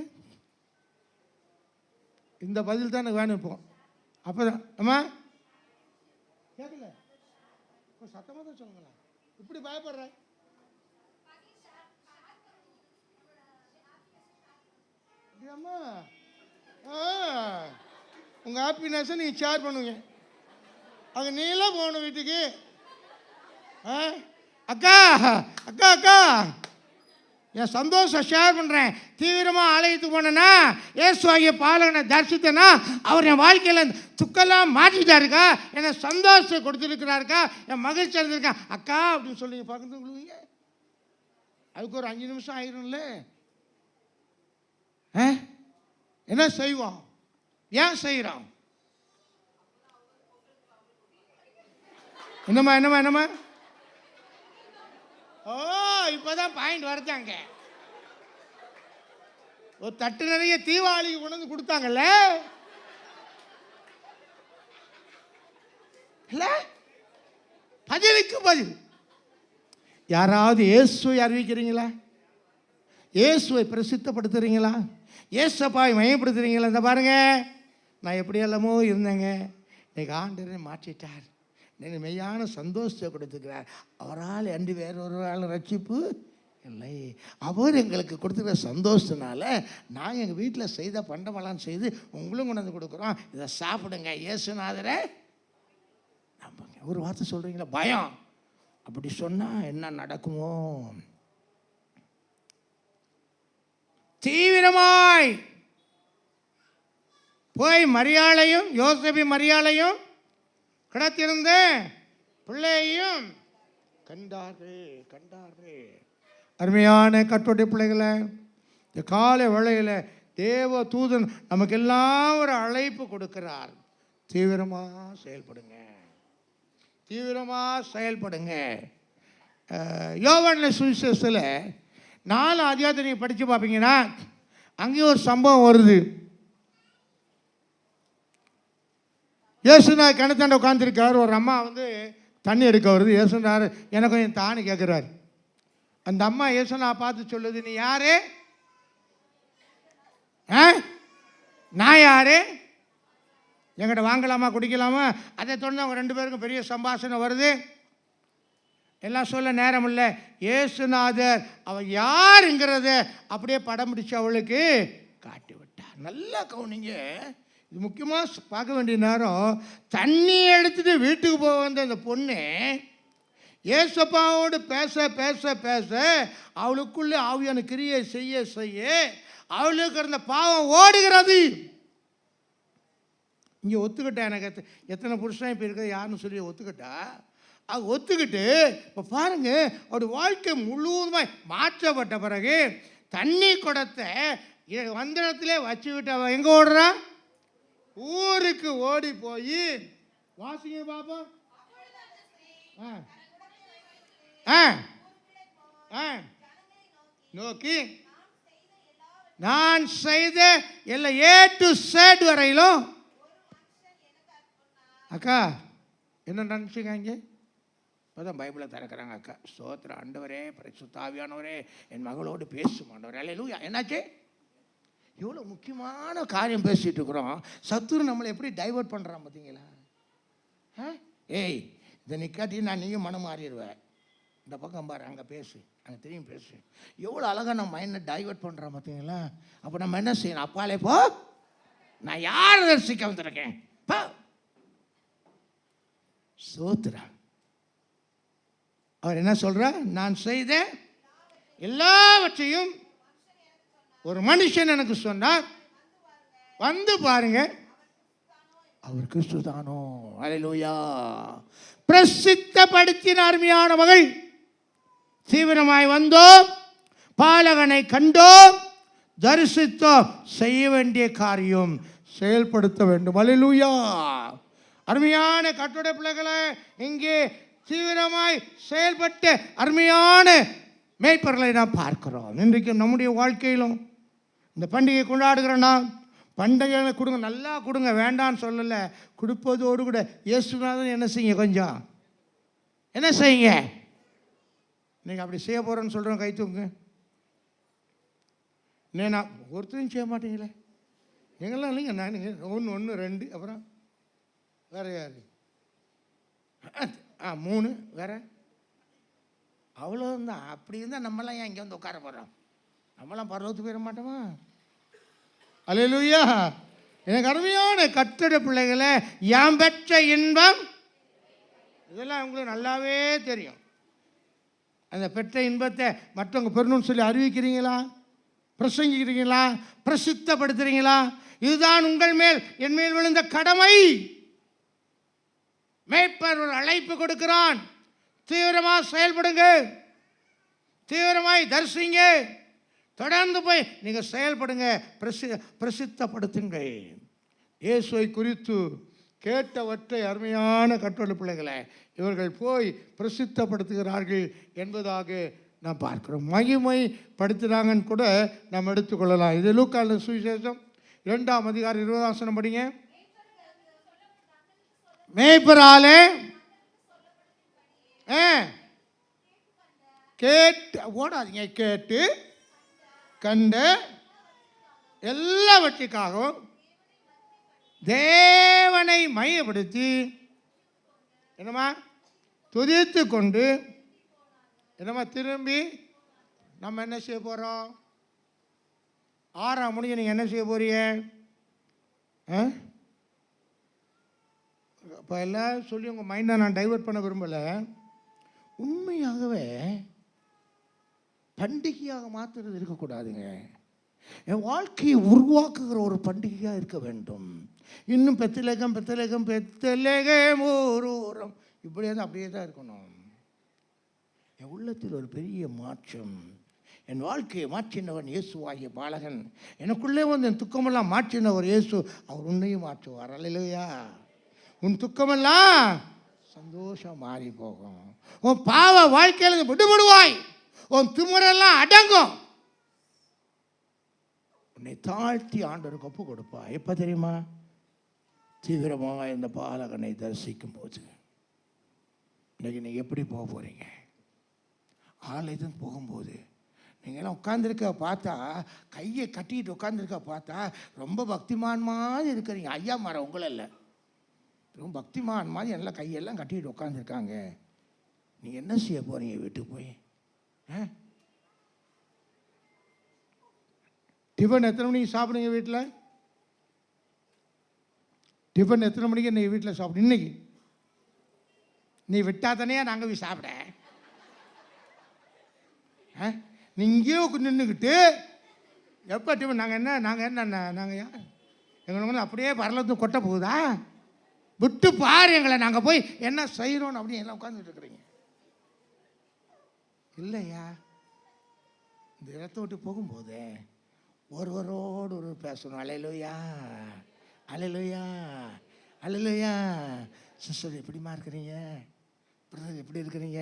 இந்த பதில் தான் எனக்கு வேணும் இப்போ. அப்போ தான் அம்மா கேட்கல, சத்தமாக தான் சொல்லுங்களா, இப்படி பயப்படுறேன். அம்மா உங்கள் ஹாப்பினஸை நீங்கள் ஷேர் பண்ணுங்க. அங்கே நீலாம் போகணும் வீட்டுக்கு. அக்கா அக்கா அக்கா என் சந்தோஷம் ஷேர் பண்ணுறேன். தீவிரமாக ஆலயத்துக்கு போனேன்னா, இயேசு ஆகிய பாலகனை தரிசித்தேன்னா, அவர் என் வாழ்க்கையில் துக்கெல்லாம் மாற்றிட்டாருக்கா, என்னை சந்தோஷம் கொடுத்துருக்கிறாருக்கா, என் மகிழ்ச்சி அடைஞ்சிருக்கா அக்கா அப்படின்னு சொல்லி பக்கத்து கொள்வீங்க. அதுக்கு ஒரு 5 நிமிஷம் ஆகிரும்ல. என்ன செய்வோம்? ஏன் செய்கிறோம்? என்னம்மா என்னம்மா என்னம்மா? ஓ இப்போதான் பாயிண்ட் வரத்தாங்க. ஒரு தட்டு நிறைய தீபாவளிக்கு கொண்டு வந்து கொடுத்தாங்கல்ல, பதிலுக்கு பதில். யாராவது இயேசுவை அறிவிக்கிறீங்களா? இயேசுவை பிரசித்தப்படுத்துறீங்களா? இயேசப்பாவை மையப்படுத்துறீங்களா? இந்த பாருங்க, நான் எப்படி எல்லாமோ இருந்தேங்க, இன்னைக்கு ஆண்டவரை மாற்றிட்டார், எனக்கு மெய்யான சந்தோஷத்தை கொடுத்துக்கிறார். அவரால் அன்று வேறொரு ரட்சிப்பு இல்லை, அவர் எங்களுக்கு கொடுத்துக்கிற சந்தோஷத்தினால நாங்கள் எங்கள் வீட்டில் செய்த பண்டமெல்லாம் செய்து உங்களும் கொண்டு வந்து கொடுக்குறோம், இதை சாப்பிடுங்க, இயேசுநாதரை நம்புங்க. ஒரு வார்த்தை சொல்கிறீங்களா? பயம். அப்படி சொன்னால் என்ன நடக்குமோ? தீவிரமாய் போய் மரியாளையும் யோசேப்பு மரியாளையும் கிடத்திருந்த பிள்ளையையும் கண்டாரு. அருமையான கர்த்தருடைய பிள்ளைகளை, இந்த காலை வேளையில் தேவ தூதன் நமக்கெல்லாம் ஒரு அழைப்பு கொடுக்கிறார். தீவிரமாக செயல்படுங்க. யோவான் சுவிசேஷத்தில் 4 அதிகாரத்தை நீங்கள் படித்து பார்ப்பீங்கன்னா அங்கேயும் ஒரு சம்பவம் வருது. இயேசுநாதர் கிணத்தாண்ட உட்காந்துருக்காரு. ஒரு அம்மா தண்ணி எடுக்க வருது. இயேசுநாதர் எனக்கு கொஞ்சம் தானு கேட்குறாரு. அந்த அம்மா இயேசுநாதர் பார்த்து சொல்லுது, நீ யாரு? நான் யாரு? என்கிட்ட வாங்கலாமா, குடிக்கலாமா? அதை தொடர்ந்து அவங்க 2 பேருக்கும் பெரிய சம்பாஷணை வருது. எல்லாம் சொல்ல நேரம் இல்லை. இயேசுநாதர் அவள் யாருங்கிறத அப்படியே படம் பிடிச்சி அவளுக்கு காட்டி விட்டார். நல்லா கவனிங்க, இது முக்கியமாக பார்க்க வேண்டிய நேரம். தண்ணி எடுத்துட்டு வீட்டுக்கு போக வந்த அந்த பொண்ணு ஏசப்பாவோடு பேச பேச பேச அவளுக்குள்ளே ஆவியான கிரியை செய்ய செய்ய அவளுக்கு இருந்த பாவம் ஓடுகிறது. இங்கே ஒத்துக்கிட்டா. எனக்கு எத்தனை புருஷன் இப்போ இருக்கிறது யாருன்னு சொல்லி ஒத்துக்கிட்டா. அது ஒத்துக்கிட்டு இப்போ பாருங்க, அவருடைய வாழ்க்கை முழுவதுமாய் மாற்றப்பட்ட பிறகு தண்ணி குடத்தை வந்த இடத்துல வச்சு விட்டு அவன் எங்கே ஓடுறா? ஊருக்கு ஓடி போய் வாசிங்க பாப்பா. நோக்கி நான் செய்த எல்லாம் A to Z வரையிலும். அக்கா என்ன நினச்சிங்க? இங்கே இப்போதான் பைபிளை திறக்கிறாங்க. அக்கா ஸ்தோத்திரம் ஆண்டவரே, பரிசுத்த ஆவியானவரே, என் மகளோடு பேசும் ஆண்டவரே. அல்லேலூயா. என்னாச்சு? எவ்வளோ முக்கியமான காரியம் பேசிகிட்டு இருக்கிறோம். சத்துரு நம்மளை எப்படி டைவர்ட் பண்ணுறான் பார்த்தீங்களா? ஏய், இதை நிற்காட்டி நான் நீயும் மனம் மாறிடுவேன். இந்த பக்கம் பாரு, அங்கே பேசு, அங்கே திரும்பி பேசு. எவ்வளோ அழகாக நம்ம மைண்டை டைவர்ட் பண்ணுறான் பார்த்தீங்களா? அப்போ நம்ம என்ன செய்யணும்? அப்பாலே போ, நான் யார் தரிசிக்க வந்திருக்கேன். சோத்ரா அவர் என்ன சொல்றார்? நான் செய்த எல்லாவற்றையும் ஒரு மனுஷன் எனக்கு சொன்னார், வந்து பாருங்க, அவர் கிறிஸ்து தானோ. அல்லேலூயா. பிரசித்தப்படுத்தின அருமையான மகள். தீவிரமாய் வந்தோம், பாலகனை கண்டோம், தரிசித்தோம், செய்ய வேண்டிய காரியம் செயல்படுத்த வேண்டும். அல்லேலூயா. அருமையான கர்த்தருடைய பிள்ளைகளை, இங்கே தீவிரமாய் செயல்பட்ட அருமையான மேய்ப்பர்களை நாம் பார்க்கிறோம். இன்றைக்கு நம்முடைய வாழ்க்கையிலும் இந்த பண்டிகை கொண்டாடுகிறோன்னா, பண்டிகைகளை கொடுங்க, நல்லா கொடுங்க, வேண்டான்னு சொல்லலை. கொடுப்பதோடு கூட இயேசுநாதன் என்ன செய்யுங்க, கொஞ்சம் என்ன செய்யுங்க. நீங்கள் அப்படி செய்ய போகிறேன்னு சொல்கிறோம், கை தூங்க. நான் ஒருத்தரையும் செய்ய மாட்டீங்களே. எங்கெல்லாம் இல்லைங்க. நான் 1 1 2 அப்புறம் வேற யார்? 3 வேற. அவ்வளோதான். அப்படி இருந்தால் நம்மளாம் ஏன் இங்கே வந்து உட்கார போகிறோம்? நம்மளாம் பரலோகத்துக்கு போயிட மாட்டோமா? அல்லேலூயா. எனக்கு அருமையான கர்த்தருடைய பிள்ளைகளை, யாம் பெற்ற இன்பம், இதெல்லாம் உங்களுக்கு நல்லாவே தெரியும். அந்த பெற்ற இன்பத்தை மற்றவங்க பெறணும்னு சொல்லி அறிவிக்கிறீங்களா? பிரசங்கிக்கிறீங்களா? பிரசித்தப்படுத்துறீங்களா? இதுதான் உங்கள் மேல் என் மேல் விழுந்த கடமை. மேய்ப்பர் ஒரு அழைப்பு கொடுக்கிறான். தீவிரமாக செயல்படுங்க, தீவிரமாய் தரிசிங்க, தொடர்ந்து போய் நீங்கள் செயல்படுங்க, பிரசித்தப்படுத்துங்கள். இயேசுவை குறித்து கேட்டவற்றை அருமையான கர்த்தருடைய பிள்ளைகளை இவர்கள் போய் பிரசித்தப்படுத்துகிறார்கள் என்பதாக நாம் பார்க்கிறோம். மகிமைப்படுத்துகிறாங்கன்னு கூட நாம் எடுத்துக்கொள்ளலாம். இது லூக்கா சுவிசேஷம் 2ஆம் அதிகாரம் 20ஆம் வசனம் படிங்க. மேய்ப்பராலே கேட்டு ஓடாதீங்க, கேட்டு கண்ட எல்லாவற்றுக்காகவும் தேவனை மையப்படுத்தி என்னமா துதித்து கொண்டு என்னமா திரும்பி நம்ம என்ன செய்ய போகிறோம்? 6ஆம் முடிஞ்சு நீங்கள் என்ன செய்ய போறீங்க? இப்போ எல்லாம் சொல்லி உங்கள் மைண்டை நான் டைவர்ட் பண்ண விரும்பலை. உண்மையாகவே பண்டிகையாக மாற்றுறது இருக்கக்கூடாதுங்க. என் வாழ்க்கையை உருவாக்குகிற ஒரு பண்டிகையாக இருக்க வேண்டும். இன்னும் பெத்தலேகம் பெத்தலேகம் பெத்தலேகம் ஊரம் இப்படியே தான் அப்படியே தான் இருக்கணும். என் உள்ளத்தில் ஒரு பெரிய மாற்றம். என் வாழ்க்கையை மாற்றினவன் இயேசுவாகிய பாலகன். எனக்குள்ளே வந்து என் துக்கமெல்லாம் மாற்றினவர் இயேசு. அவர் உன்னையும் மாற்றுவார். அல்லேலூயா. உன் துக்கமெல்லாம் சந்தோஷம் மாறி போகும். உன் பாவ வாழ்க்கையில் விடுபடுவாய். உன் திமிரெல்லாம் அடங்கும். உன்னை தாழ்த்தி ஆண்டவருக்கு ஒப்பு கொடுப்பா. எப்போ தெரியுமா? தீவிரமாக இந்த பாலகனை தரிசிக்கும் போது. இன்னைக்கு நீங்கள் எப்படி போக போகிறீங்க? ஆலயத்துக்கு போகும்போது நீங்கள்லாம் உட்காந்துருக்க பார்த்தா, கையை கட்டிட்டு உட்காந்துருக்க பார்த்தா ரொம்ப பக்திமான் மாதிரி இருக்கிறீங்க. ஐயா மாற உங்களை இல்லை, ரொம்ப பக்திமான் மாதிரி எல்லாம் கையெல்லாம் கட்டிட்டு உட்காந்துருக்காங்க. நீங்கள் என்ன செய்ய போகிறீங்க வீட்டுக்கு போய்? டிஃபன் எத்தனை மணிக்கு சாப்பிடுங்க வீட்டில்? டிஃபன் எத்தனை மணிக்கு நீங்கள் வீட்டில் சாப்பிடு? இன்னைக்கு நீ விட்டா தானே நாங்கள் போய் சாப்பிட. நீங்கள் நின்றுக்கிட்டு எப்போ டிஃபன்? நாங்கள் யார்? எங்களுக்கு வந்து அப்படியே பரலத்து கொட்ட போகுதா? விட்டு பாரு எங்களை, நாங்கள் போய் என்ன செய்கிறோன்னு அப்படின்னு எல்லாம் உட்காந்துட்டு இருக்கிறீங்க இல்லையா? இந்த இடத்த விட்டு போகும்போது ஒருவரோடு ஒரு பேசணும். அல்லேலூயா, அல்லேலூயா, அல்லேலூயா. சிஸ்டர் எப்படிமா இருக்கிறீங்க? பிரதர் எப்படி இருக்கிறீங்க?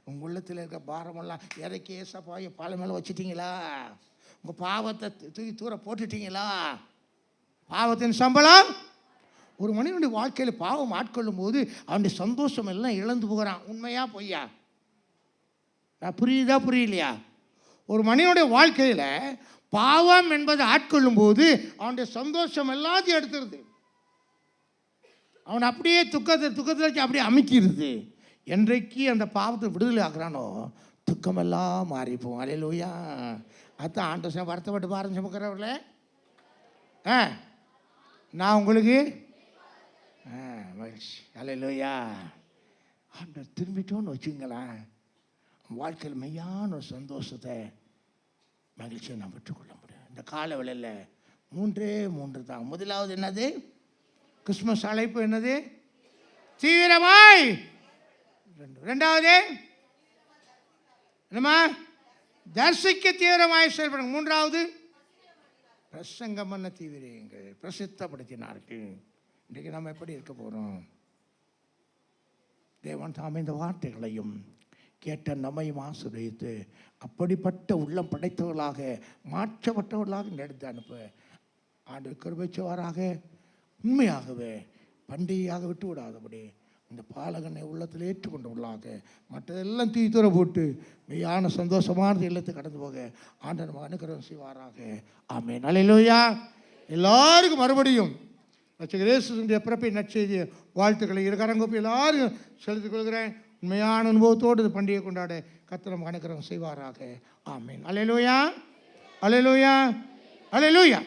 உங்கள் உள்ளத்தில் இருக்க பாரமெல்லாம் இறக்கி ஏசப்பாய பாலை மேலே வச்சுட்டிங்களா? உங்கள் பாவத்தை தூக்கி தூர போட்டுட்டீங்களா? பாவத்தின் சம்பளம். ஒரு மனிதனுடைய வாழ்க்கையில் பாவம் ஆட்கொள்ளும் போது அவனுடைய சந்தோஷம் எல்லாம் இழந்து போகிறான். உண்மையா பொய்யா? புரியுதா புரியலையா? ஒரு மனிதனுடைய வாழ்க்கையில் பாவம் என்பதை ஆட்கொள்ளும் போது அவனுடைய சந்தோஷம் எல்லாத்தையும் எடுத்துருது. அவன் அப்படியே துக்கத்தில் வச்சு அப்படியே அமைக்கிறது. என்றைக்கு அந்த பாவத்தை விடுதலை ஆகிறானோ துக்கமெல்லாம் மாறிப்போம். அல்லேலூயா. அதான் ஆண்டவன் வருத்தப்பட்டு பாருங்க சுமக்கிறவர்களே, நான் உங்களுக்கு மகிழ்ச்சி. அல்லேலூயா. ஆண்டவர் திரும்பிட்டோன்னு வச்சுங்களேன், வாழ்க்கையில் மெய்யான ஒரு சந்தோஷத்தை மகிழ்ச்சியை நான் பெற்றுக்கொள்ள முடியும். இந்த கால வேளையில் 3 தான். முதலாவது என்னது? கிறிஸ்மஸ் அழைப்பு என்னது? தீவிரமாய். ரெண்டாவது என்னம்மா? தரிசிக்க தீவிரமாய் செயல்படுங்க. மூன்றாவது பிரசங்கம் பண்ண தீவிரங்கள், பிரசித்தப்படுத்தினார்கள். இன்றைக்கு நம்ம எப்படி இருக்க போகிறோம்? தேவன் தாமே இந்த வார்த்தைகளையும் கேட்ட நம்மையும் ஆசீர்வதித்து அப்படிப்பட்ட உள்ளம் படைத்தவர்களாக மாற்றப்பட்டவர்களாக எடுத்து அனுப்ப ஆண்டு கிருபைச்சவாராக. உண்மையாகவே பண்டிகையாக விட்டு விடாதபடி இந்த பாலகனை உள்ளத்தில் ஏற்றுக்கொண்டவர்களாக மற்றதெல்லாம் தூர போட்டு மெய்யான சந்தோஷமான இல்லத்தை கடந்து போக ஆண்டவர் நம்ம அனுக்கிரகம் செய்வாராக. ஆமென். அல்லேலூயா. எல்லாருக்கும் மறுபடியும் இயேசுவின் பிறப்பை நற்செய்தி வாழ்த்துக்களை இருகரங்கோப்பி எல்லாரும் செலுத்திக் கொள்கிறேன். உண்மையான அனுபவத்தோடு இந்த பண்டிகை கொண்டாட கர்த்தர் நமக்கு அனுக்கிரகம் செய்வாராக. ஆமென். அல்லேலூயா, அல்லேலூயா, அல்லேலூயா.